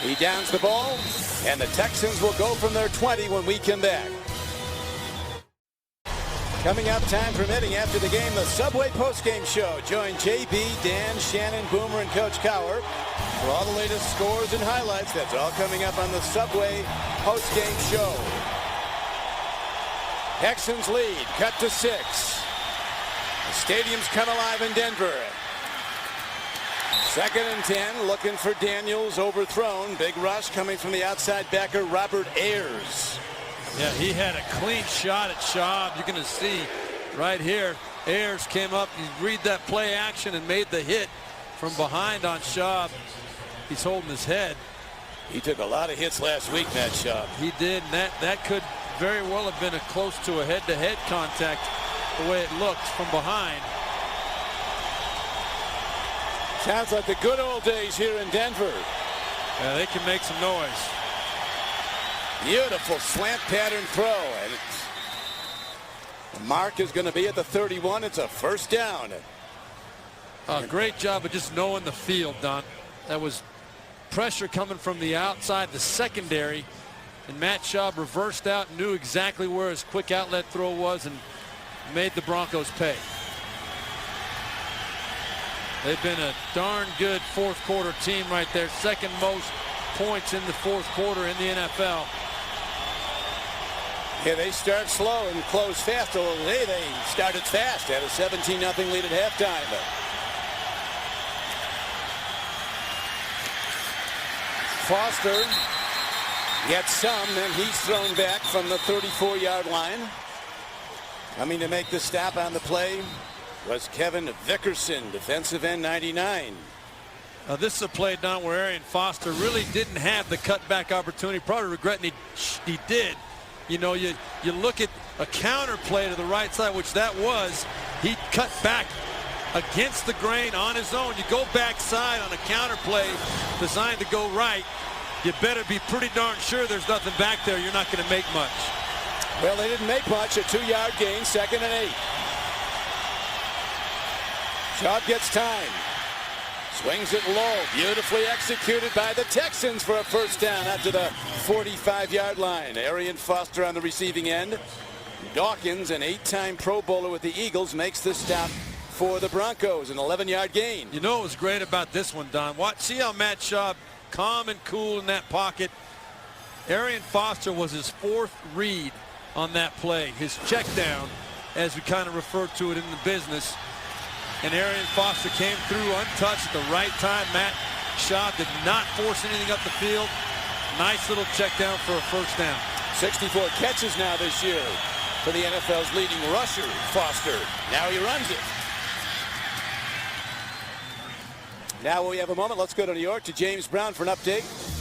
He downs the ball, and the Texans will go from their 20 when we come back. Coming up, time permitting, after the game, the Subway postgame show. Join JB, Dan, Shannon, Boomer, and Coach Cowher for all the latest scores and highlights. That's all coming up on the Subway postgame show. Texans lead, cut to 6. The stadium's come alive in Denver. 2nd and 10, looking for Daniels, overthrown. Big rush coming from the outside backer, Robert Ayers. Yeah, he had a clean shot at Schaub. You're going to see right here, Ayers came up, you read that play action and made the hit from behind on Schaub. He's holding his head. He took a lot of hits last week, Matt Schaub. He did, and that could very well have been close to a head-to-head contact the way it looked from behind. Sounds like the good old days here in Denver. Yeah, they can make some noise. Beautiful slant pattern throw, and the mark is going to be at the 31. It's a first down. Great job of just knowing the field, Don. That was pressure coming from the outside, the secondary, and Matt Schaub reversed out and knew exactly where his quick outlet throw was and made the Broncos pay. They've been a darn good fourth quarter team right there. Second most points in the fourth quarter in the NFL. Yeah, they start slow and close fast. Today they started fast. Had a 17-0 lead at halftime. Foster gets some, and he's thrown back from the 34-yard line. Coming to make the stop on the play was Kevin Vickerson, defensive end 99. This is a play down where Arian Foster really didn't have the cutback opportunity. Probably regretting he did. You know, you look at a counter play to the right side, which that was. He cut back against the grain on his own. You go backside on a counter play designed to go right. You better be pretty darn sure there's nothing back there. You're not going to make much. Well, they didn't make much. A 2-yard gain, 2nd and 8. Schaub gets time. Swings it low. Beautifully executed by the Texans for a first down after the 45-yard line. Arian Foster on the receiving end. Dawkins, an 8-time Pro Bowler with the Eagles, makes the stop for the Broncos. An 11-yard gain. You know what was great about this one, Don? See how Matt Schaub, calm and cool in that pocket. Arian Foster was his 4th read on that play. His check down, as we kind of refer to it in the business. And Arian Foster came through untouched at the right time. Matt Schaub did not force anything up the field. Nice little check down for a first down. 64 catches now this year for the NFL's leading rusher, Foster. Now he runs it. Now we have a moment. Let's go to New York to James Brown for an update.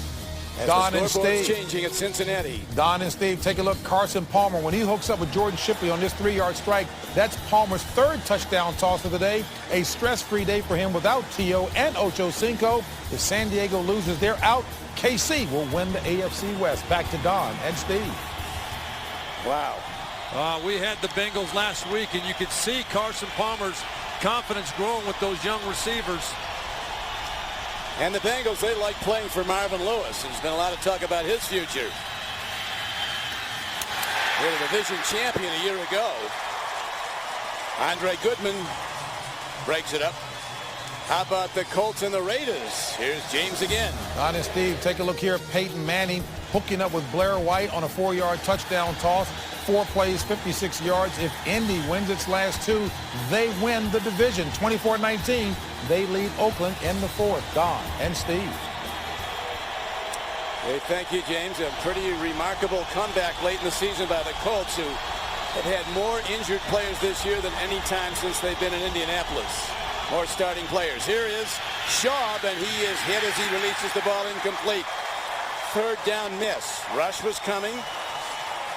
As Don the and scoreboard's Steve. changing at Cincinnati. Don and Steve, take a look. Carson Palmer, when he hooks up with Jordan Shipley on this 3-yard strike, that's Palmer's 3rd touchdown toss of the day. A stress-free day for him without T.O. and Ocho Cinco. If San Diego loses, they're out. KC will win the AFC West. Back to Don and Steve. Wow. We had the Bengals last week, and you could see Carson Palmer's confidence growing with those young receivers. And the Bengals, they like playing for Marvin Lewis. There's been a lot of talk about his future. They're the division champion a year ago. Andre Goodman breaks it up. How about the Colts and the Raiders? Here's James again. Don and Steve, take a look here. Peyton Manning hooking up with Blair White on a 4-yard touchdown toss. 4 plays, 56 yards. If Indy wins its last 2, they win the division. 24-19, they lead Oakland in the 4th. Don and Steve. Hey, thank you, James. A pretty remarkable comeback late in the season by the Colts, who have had more injured players this year than any time since they've been in Indianapolis. More starting players. Here is Schaub, and he is hit as he releases the ball incomplete. 3rd down miss. Rush was coming.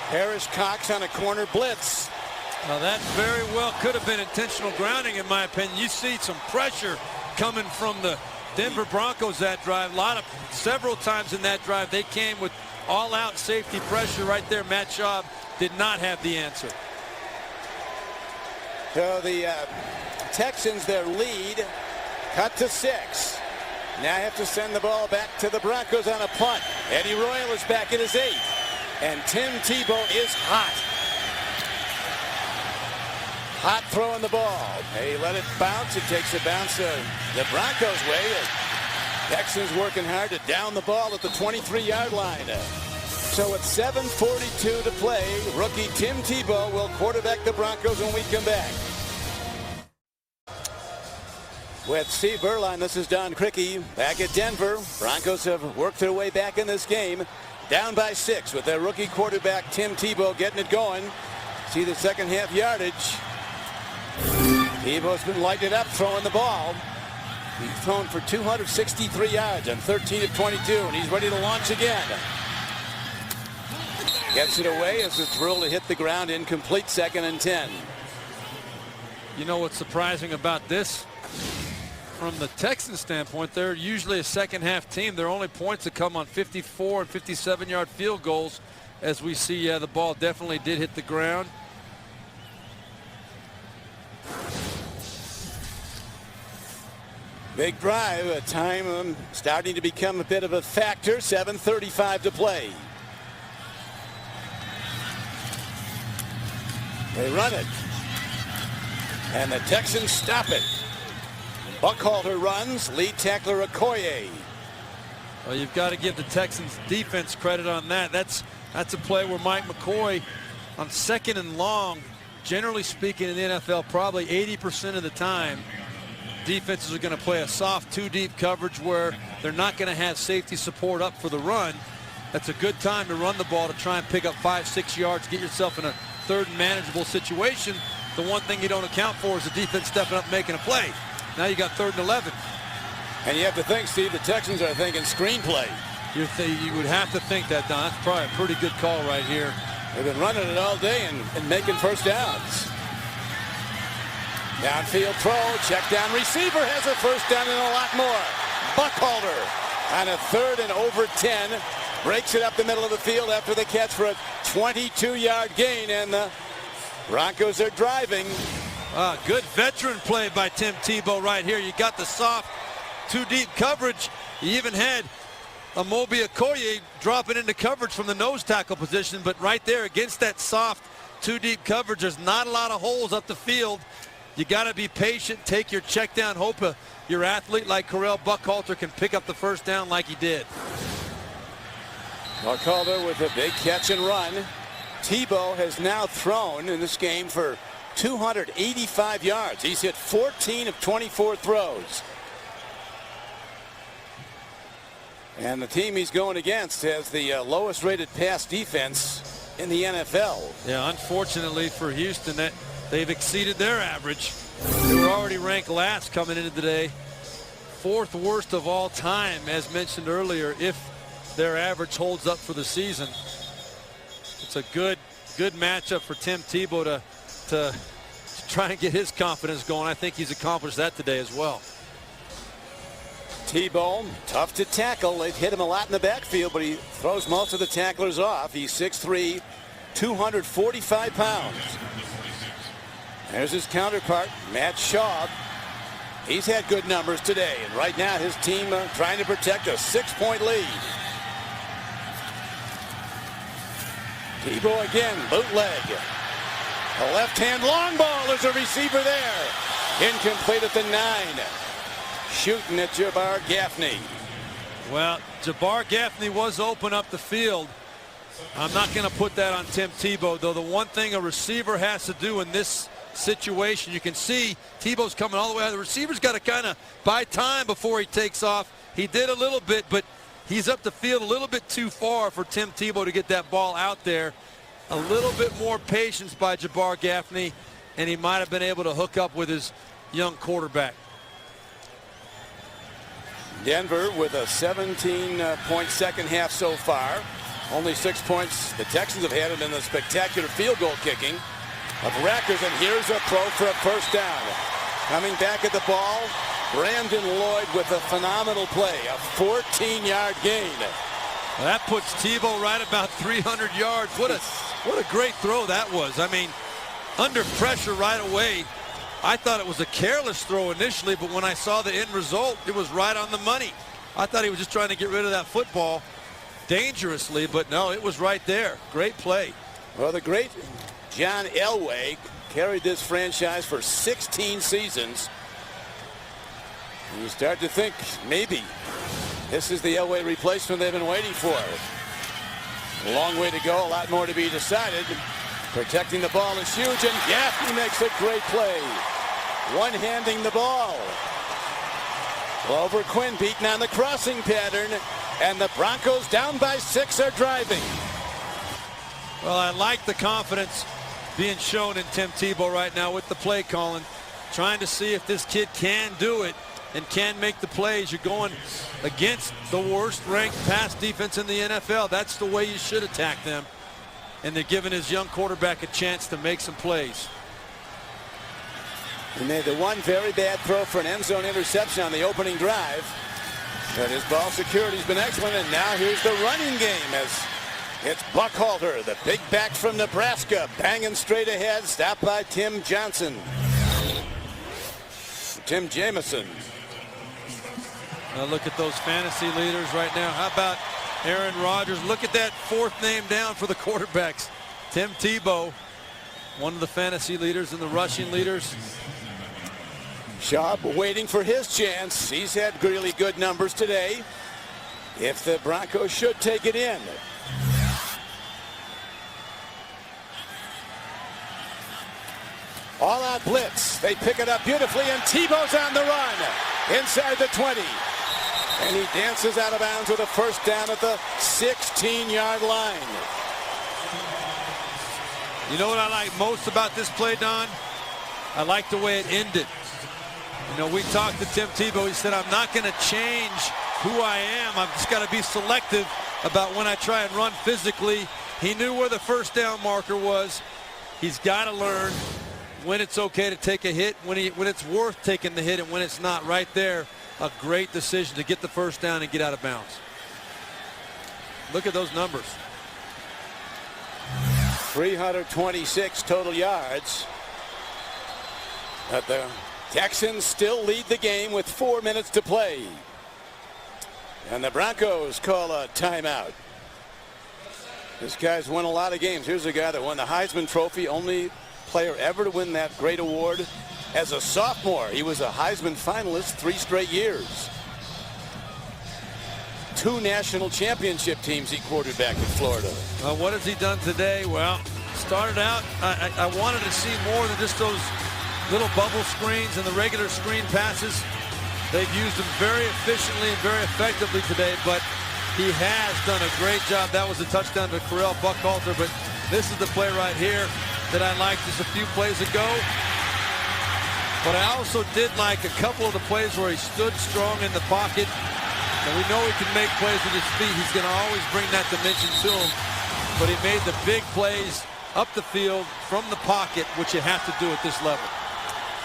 Harris Cox on a corner blitz. Now that very well could have been intentional grounding, in my opinion. You see some pressure coming from the Denver Broncos that drive. Several times in that drive, they came with all-out safety pressure right there. Matt Schaub did not have the answer. So the Texans, their lead, cut to 6. now have to send the ball back to the Broncos on a punt. Eddie Royal is back in his 8th. And Tim Tebow is hot. Hot throwing the ball. They let it bounce. It takes a bounce the Broncos' way. Texans working hard to down the ball at the 23-yard line. So it's 7:42 to play. Rookie Tim Tebow will quarterback the Broncos when we come back. With Steve Berline, this is Don Criqui back at Denver. Broncos have worked their way back in this game. Down by 6 with their rookie quarterback Tim Tebow getting it going. See the second half yardage. Tebow's been lighting it up throwing the ball. He's thrown for 263 yards on 13 of 22, and he's ready to launch again. Gets it away as it's drilled to hit the ground, incomplete, 2nd and 10. You know what's surprising about this? From the Texans standpoint, they're usually a second half team. Their only points that come on 54 and 57-yard field goals. As we see, the ball definitely did hit the ground. Big drive, a time starting to become a bit of a factor. 7:35 to play. They run it. And the Texans stop it. Buckhalter runs, lead tackler Okoye. Well, you've got to give the Texans defense credit on that. That's a play where Mike McCoy on 2nd and long, generally speaking in the NFL, probably 80% of the time, defenses are going to play a soft 2-deep coverage where they're not going to have safety support up for the run. That's a good time to run the ball to try and pick up 5-6 yards, get yourself in a 3rd and manageable situation. The one thing you don't account for is the defense stepping up making a play. Now you got 3rd and 11. And you have to think, Steve, the Texans are thinking screenplay. You would have to think that, Don. That's probably a pretty good call right here. They've been running it all day and making first downs. Downfield throw, check down receiver has a first down and a lot more. Buckhalter on a 3rd and over 10. Breaks it up the middle of the field after the catch for a 22-yard gain, and the Broncos are driving. Good veteran play by Tim Tebow right here. You got the soft 2-deep coverage. You even had Amobi Okoye dropping into coverage from the nose tackle position, but right there against that soft 2-deep coverage, there's not a lot of holes up the field. You got to be patient, take your check down, hope your athlete like Correll Buckhalter can pick up the first down like he did. Buckhalter with a big catch and run. Tebow has now thrown in this game for 285 yards. He's hit 14 of 24 throws. And the team he's going against has the lowest rated pass defense in the NFL. Yeah, unfortunately for Houston, that they've exceeded their average. They were already ranked last coming into today. 4th worst of all time, as mentioned earlier, if their average holds up for the season. It's a good matchup for Tim Tebow to try and get his confidence going. I think he's accomplished that today as well. Tebow, tough to tackle. They've hit him a lot in the backfield, but he throws most of the tacklers off. He's 6'3", 245 pounds. There's his counterpart, Matt Schaub. He's had good numbers today, and right now his team trying to protect a 6-point lead. Tebow again, bootleg. A left-hand long ball. There's a receiver there. Incomplete at the 9. Shooting at Jabbar Gaffney. Well, Jabbar Gaffney was open up the field. I'm not going to put that on Tim Tebow, though. The one thing a receiver has to do in this situation, you can see Tebow's coming all the way out. The receiver's got to kind of buy time before he takes off. He did a little bit, but he's up the field a little bit too far for Tim Tebow to get that ball out there. A little bit more patience by Jabbar Gaffney, and he might have been able to hook up with his young quarterback. Denver with a 17-point second half so far. Only 6 points the Texans have had it in the spectacular field goal kicking of Rackers, and here's a throw for a first down. Coming back at the ball, Brandon Lloyd with a phenomenal play, a 14-yard gain. Well, that puts Tebow right about 300 yards. What a great throw that was. I mean, under pressure right away, I thought it was a careless throw initially, but when I saw the end result, it was right on the money. I thought he was just trying to get rid of that football dangerously, but no, it was right there. Great play. Well, the great John Elway carried this franchise for 16 seasons. And you start to think maybe this is the Elway replacement they've been waiting for. A long way to go, a lot more to be decided. Protecting the ball is huge, and yeah, he makes a great play. One-handing the ball. Glover Quinn beaten on the crossing pattern, and the Broncos down by 6 are driving. Well, I like the confidence being shown in Tim Tebow right now with the play calling, trying to see if this kid can do it and can make the plays. You're going against the worst ranked pass defense in the NFL. That's the way you should attack them. And they're giving his young quarterback a chance to make some plays. He made the one very bad throw for an end zone interception on the opening drive. But his ball security's been excellent, and now here's the running game as it's Buckhalter, the big back from Nebraska, banging straight ahead, stopped by Tim Johnson. Tim Jamison. Now look at those fantasy leaders right now. How about Aaron Rodgers? Look at that fourth name down for the quarterbacks. Tim Tebow, one of the fantasy leaders and the rushing leaders. Schaub waiting for his chance. He's had really good numbers today. If the Broncos should take it in. All out blitz. They pick it up beautifully, and Tebow's on the run inside the 20. And he dances out of bounds with a first down at the 16-yard line. You know what I like most about this play, Don? I like the way it ended. You know, we talked to Tim Tebow. He said, I'm not going to change who I am. I've just got to be selective about when I try and run physically. He knew where the first down marker was. He's got to learn when it's okay to take a hit, when it's worth taking the hit, and when it's not. Right there, a great decision to get the first down and get out of bounds. Look at those numbers. 326 total yards. But the Texans still lead the game with 4 minutes to play. And the Broncos call a timeout. This guy's won a lot of games. Here's a guy that won the Heisman Trophy, only player ever to win that great award as a sophomore. He was a Heisman finalist 3 straight years. 2 national championship teams he quarterbacked in Florida. What has he done today? Well, started out, I wanted to see more than just those little bubble screens and the regular screen passes. They've used them very efficiently and very effectively today, but he has done a great job. That was a touchdown to Correll Buckhalter, but this is the play right here that I liked just a few plays ago. But I also did like a couple of the plays where he stood strong in the pocket. And we know he can make plays with his feet. He's going to always bring that dimension to him. But he made the big plays up the field from the pocket, which you have to do at this level.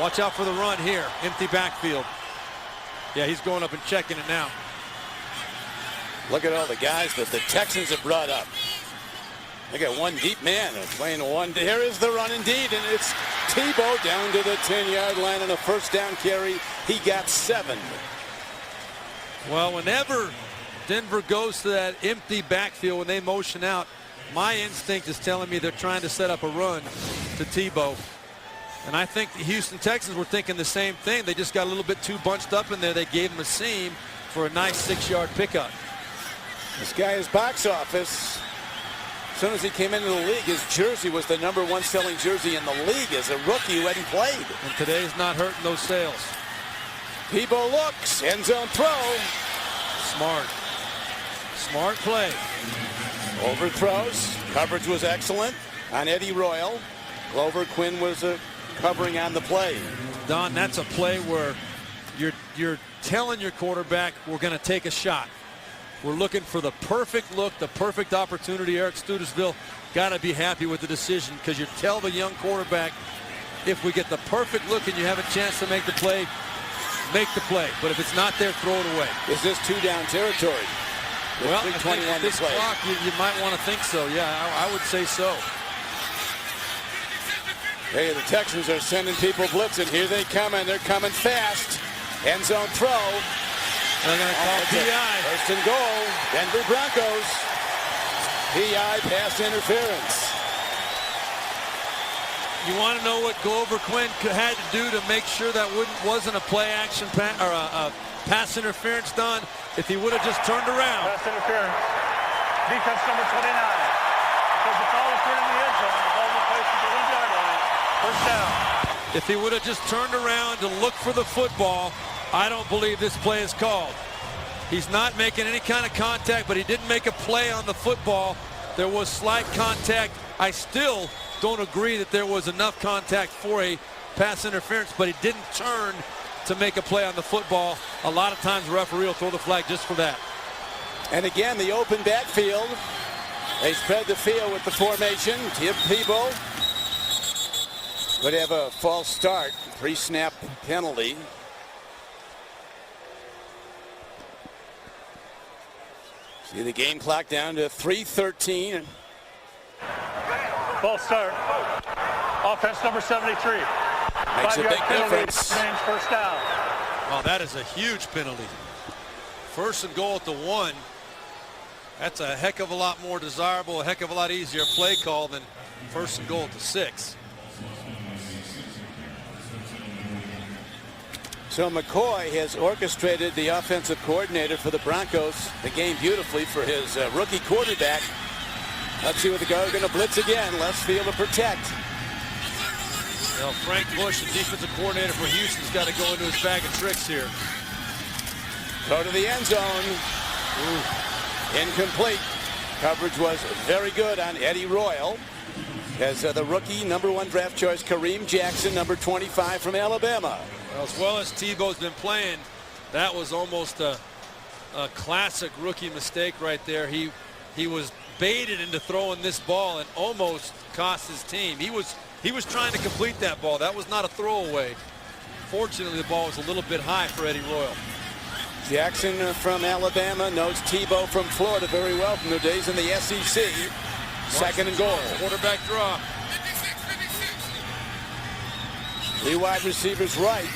Watch out for the run here. Empty backfield. Yeah, he's going up and checking it now. Look at all the guys that the Texans have brought up. They got one deep man playing one. Here is the run indeed, and it's Tebow down to the 10-yard line on a first down carry. He got 7. Well, whenever Denver goes to that empty backfield when they motion out, my instinct is telling me they're trying to set up a run to Tebow. And I think the Houston Texans were thinking the same thing. They just got a little bit too bunched up in there. They gave him a seam for a nice 6-yard pickup. This guy is box office. As soon as he came into the league, his jersey was the #1 selling jersey in the league as a rookie who hadn't played. And today's not hurting those sales. Tebow looks, end zone throw. Smart play. Overthrows. Coverage was excellent on Eddie Royal. Glover Quinn was covering on the play. Don, that's a play where you're telling your quarterback, we're going to take a shot. We're looking for the perfect look, the perfect opportunity. Eric Studesville got to be happy with the decision, because you tell the young quarterback, if we get the perfect look and you have a chance to make the play, make the play. But if it's not there, throw it away. Is this 2-down territory? Well, I think this clock, you might want to think so. Yeah, I would say so. Hey, the Texans are sending people blitzing. Here they come, and they're coming fast. End zone throw. They're going to call PI. First and goal. Denver Broncos. PI pass interference. You want to know what Glover Quinn had to do to make sure that wasn't a play action or a pass interference done? If he would have just turned around. Pass interference. Defense number 29. Because the ball is in the end zone. The ball was placed at the 1-yard line. First down. If he would have just turned around to look for the football, I don't believe this play is called. He's not making any kind of contact, but he didn't make a play on the football. There was slight contact. I still don't agree that there was enough contact for a pass interference, but he didn't turn to make a play on the football. A lot of times the referee will throw the flag just for that. And again, the open backfield. They spread the field with the formation. Tim Tebow would have a false start, pre-snap penalty. See the game clock down to 3:13. False start. Offense number 73. Makes a big difference. Change first down. Oh, that is a huge penalty. First and goal at the 1. That's a heck of a lot more desirable, a heck of a lot easier play call than first and goal at the 6. So McCoy has orchestrated the offensive coordinator for the Broncos the game beautifully for his rookie quarterback. Let's see what the guys are going to blitz again. Left field to protect. Well, Frank Bush, the defensive coordinator for Houston's got to go into his bag of tricks here. Go to the end zone. Incomplete. Coverage was very good on Eddie Royal. As the rookie number 1 draft choice Kareem Jackson, number 25 from Alabama. As well as Tebow's been playing, that was almost a classic rookie mistake right there. He was baited into throwing this ball and almost cost his team. He was trying to complete that ball. That was not a throwaway. Fortunately, the ball was a little bit high for Eddie Royal. Jackson from Alabama knows Tebow from Florida very well from their days in the SEC. Second and goal. Quarterback draw. 3 wide receivers right.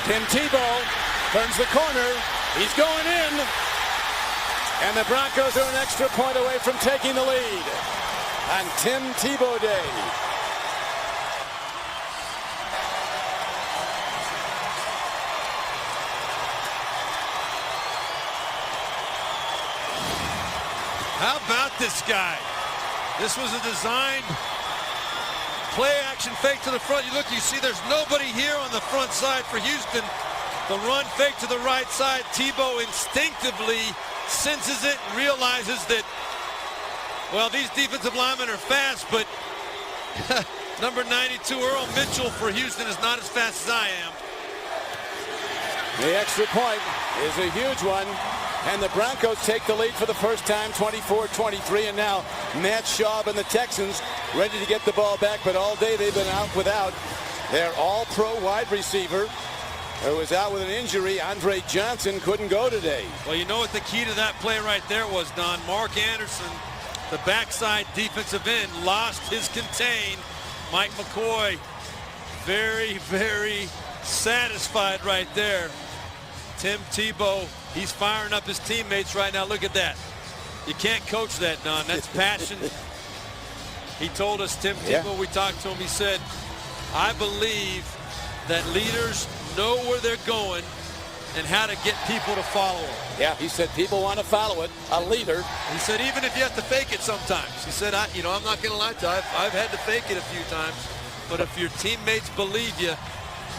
Tim Tebow turns the corner. He's going in. And the Broncos are an extra point away from taking the lead on Tim Tebow Day. How about this guy? This was a designed play action fake to the front. You look, you see there's nobody here on the front side for Houston. The run fake to the right side. Tebow instinctively senses it and realizes that, well, these defensive linemen are fast, but number 92 Earl Mitchell for Houston is not as fast as I am. The extra point is a huge one. And the Broncos take the lead for the first time, 24-23. And now Matt Schaub and the Texans ready to get the ball back. But all day they've been out without their all-pro wide receiver who was out with an injury. Andre Johnson couldn't go today. Well, you know what the key to that play right there was, Don? Mark Anderson, the backside defensive end, lost his contain. Mike McCoy, very, very satisfied right there. Tim Tebow, he's firing up his teammates right now. Look at that. You can't coach that, Don. That's passion. He told us, Tim Tebow, we talked to him, he said, I believe that leaders know where they're going and how to get people to follow them. Yeah, he said people want to follow it. A leader. He said even if you have to fake it sometimes. He said, I'm not going to lie to you. I've had to fake it a few times. But if your teammates believe you.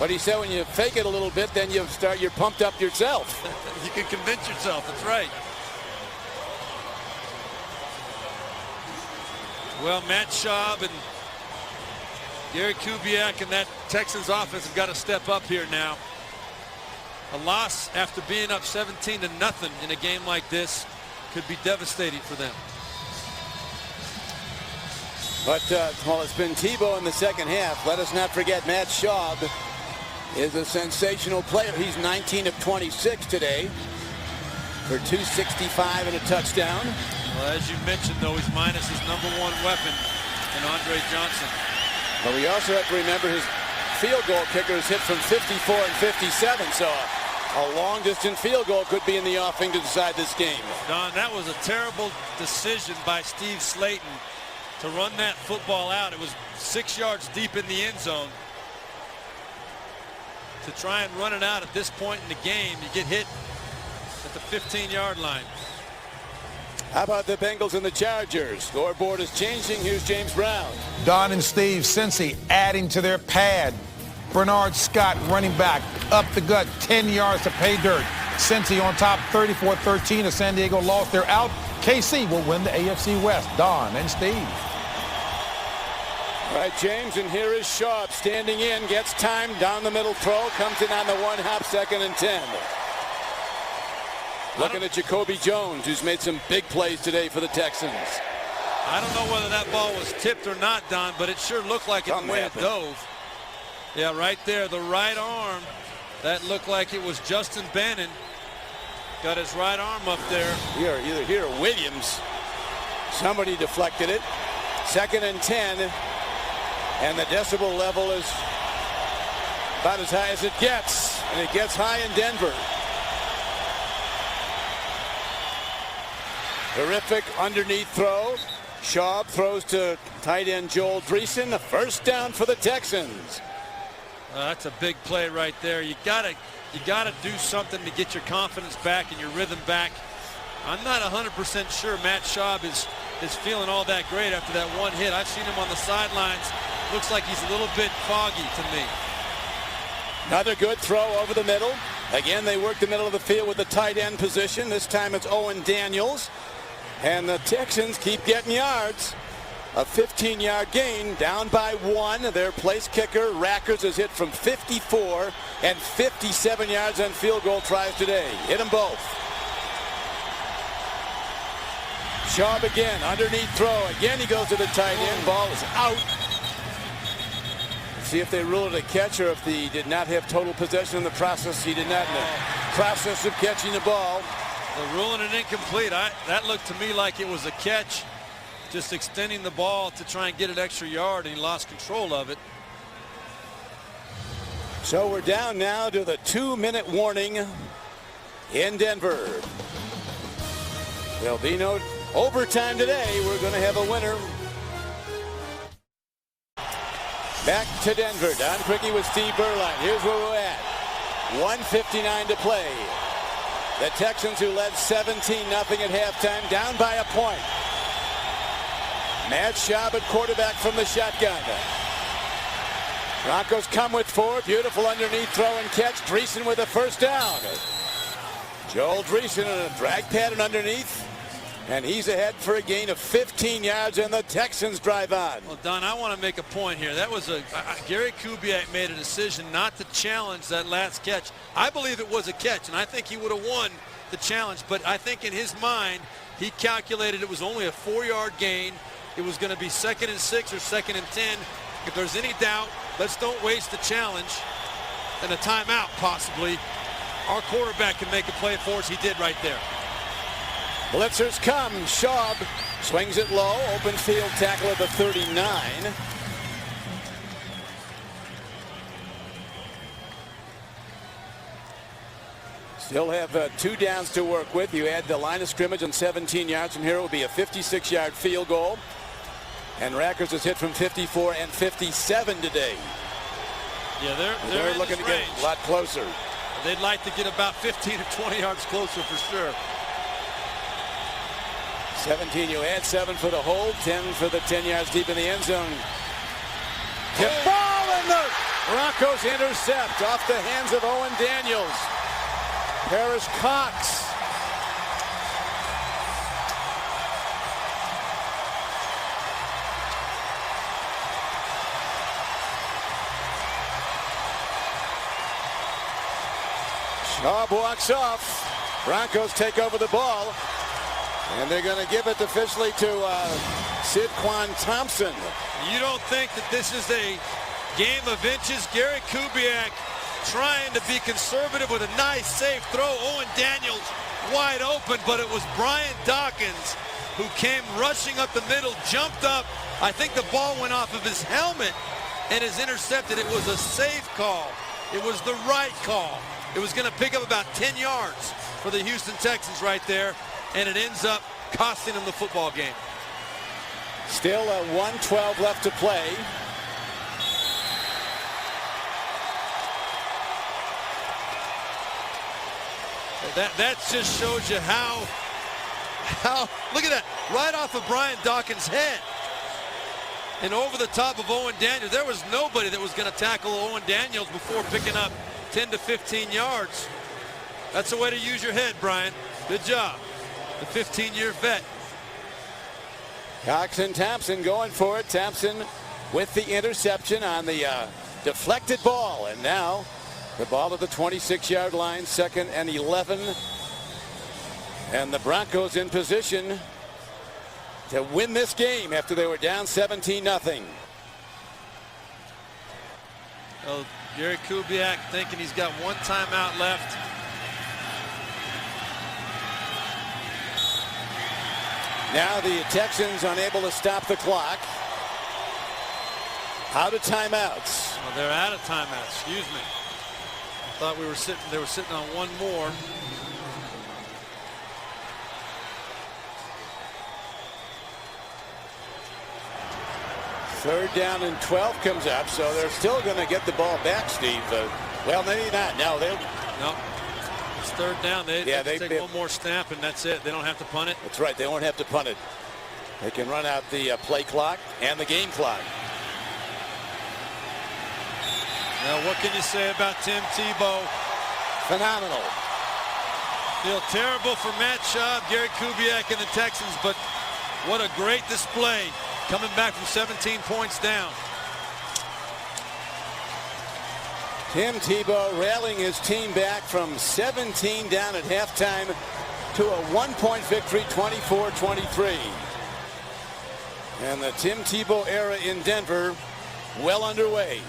But he said when you fake it a little bit, then you're pumped up yourself. You can convince yourself. That's right. Well, Matt Schaub and Gary Kubiak and that Texans offense have got to step up here now. A loss after being up 17-0 in a game like this could be devastating for them. But well, it's been Tebow in the second half. Let us not forget Matt Schaub is a sensational player. He's 19 of 26 today for 265 and a touchdown. Well, as you mentioned, though, he's minus his #1 weapon. and Andre Johnson. But we also have to remember his field goal kicker is hit from 54 and 57, so a long-distance field goal could be in the offing to decide this game. Don, that was a terrible decision by Steve Slayton to run that football out. It was 6 yards deep in the end zone. To try and run it out at this point in the game, you get hit at the 15-yard line. How about the Bengals and the Chargers? Scoreboard is changing. Here's James Brown. Don and Steve, Cincy adding to their pad. Bernard Scott, running back, up the gut, 10 yards to pay dirt. Cincy on top, 34-13 as San Diego lost their out. KC will win the AFC West. Don and Steve. All right, James, and here is Schaub standing in, gets time, down the middle throw, comes in on the 1-hop, 2nd and 10. Looking at Jacoby Jones, who's made some big plays today for the Texans. I don't know whether that ball was tipped or not, Don, but it sure looked like it the way it dove. Yeah, right there, the right arm. That looked like it was Justin Bannon. Got his right arm up there. Either here or Williams. Somebody deflected it. 2nd and 10. And the decibel level is about as high as it gets. And it gets high in Denver. Terrific underneath throw. Schaub throws to tight end Joel Dreesen. A first down for the Texans. That's a big play right there. You gotta do something to get your confidence back and your rhythm back. I'm not 100% sure Matt Schaub is feeling all that great after that one hit. I've seen him on the sidelines. Looks like he's a little bit foggy to me. Another good throw over the middle. Again, they work the middle of the field with the tight end position. This time it's Owen Daniels. And the Texans keep getting yards. A 15-yard gain, down by 1. Their place kicker, Rackers, is hit from 54 and 57 yards on field goal tries today. Hit them both. Schaub again, underneath throw. Again, he goes to the tight end. Ball is out. See if they rule it a catch or if he did not have total possession in the process. He did not in the process of catching the ball. They're ruling it incomplete. That looked to me like it was a catch, just extending the ball to try and get an extra yard, and he lost control of it. So we're down now to the 2-minute warning in Denver. There'll be no overtime today. We're going to have a winner. Back to Denver. Don Criqui with Steve Berline. Here's where we're at. 1:59 to play. The Texans, who led 17-0 at halftime, down by a point. Matt Schaub at quarterback from the shotgun. Broncos come with 4. Beautiful underneath throw and catch. Dreesen with a first down. Joel Dreesen in a drag pattern underneath. And he's ahead for a gain of 15 yards, and the Texans drive on. Well, Don, I want to make a point here. That was Gary Kubiak made a decision not to challenge that last catch. I believe it was a catch, and I think he would have won the challenge. But I think in his mind, he calculated it was only a 4-yard gain. It was going to be 2nd and 6 or 2nd and 10. If there's any doubt, let's don't waste the challenge and a timeout possibly. Our quarterback can make a play for us. He did right there. Blitzers come. Schaub swings it low. Open field tackle at the 39. Still have 2 downs to work with. You add the line of scrimmage on 17 yards from here. It will be a 56-yard field goal. And Rackers is hit from 54 and 57 today. Yeah, they're looking to get a lot closer. They'd like to get about 15 or 20 yards closer for sure. 17, you add 7 for the hold, 10 for the 10 yards deep in the end zone. Tip ball, and the Broncos intercept off the hands of Owen Daniels. Paris Cox. Schaub walks off. Broncos take over the ball. And they're going to give it officially to Sidquan Thompson. You don't think that this is a game of inches? Gary Kubiak trying to be conservative with a nice, safe throw. Owen Daniels wide open, but it was Brian Dawkins who came rushing up the middle, jumped up. I think the ball went off of his helmet and is intercepted. It was a safe call. It was the right call. It was going to pick up about 10 yards for the Houston Texans right there, and it ends up costing them the football game. Still a 1:12 left to play. That just shows you how look at that, right off of Brian Dawkins' head and over the top of Owen Daniels. There was nobody that was going to tackle Owen Daniels before picking up 10 to 15 yards. That's the way to use your head, Brian. Good job. The 15-year vet. Cox and Thompson going for it. Thompson with the interception on the deflected ball. And now the ball at the 26-yard line, 2nd and 11. And the Broncos in position to win this game after they were down 17-0. Well, Gary Kubiak thinking he's got one timeout left. Now the Texans unable to stop the clock. Out of timeouts. Well, they're out of timeouts. Excuse me. I thought they were sitting on one more. Third down and 12 comes up, so they're still going to get the ball back, Steve. Well, maybe not. No, they'll. No. It's third down. They take one more snap, and that's it. They don't have to punt it. That's right. They won't have to punt it. They can run out the play clock and the game clock. Now, what can you say about Tim Tebow? Phenomenal. Feel terrible for Matt Schaub, Gary Kubiak, and the Texans, but what a great display coming back from 17 points down. Tim Tebow rallying his team back from 17 down at halftime to a 1-point victory, 24-23. And the Tim Tebow era in Denver well underway.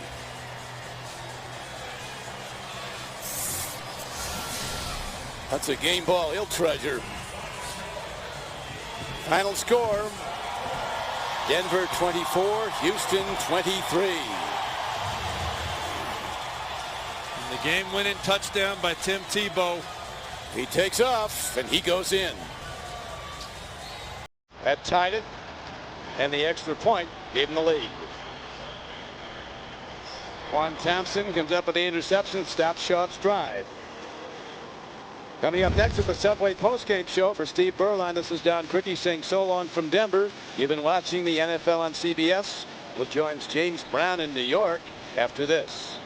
That's a game ball he'll treasure. Final score, Denver 24, Houston 23. And the game-winning touchdown by Tim Tebow. He takes off and he goes in. That tied it, and the extra point gave him the lead. Juan Thompson comes up with the interception, stops Schaub's drive. Coming up next is the Subway postgame show for Steve Berline. This is Don Criqui saying so long from Denver. You've been watching the NFL on CBS. We'll join James Brown in New York after this.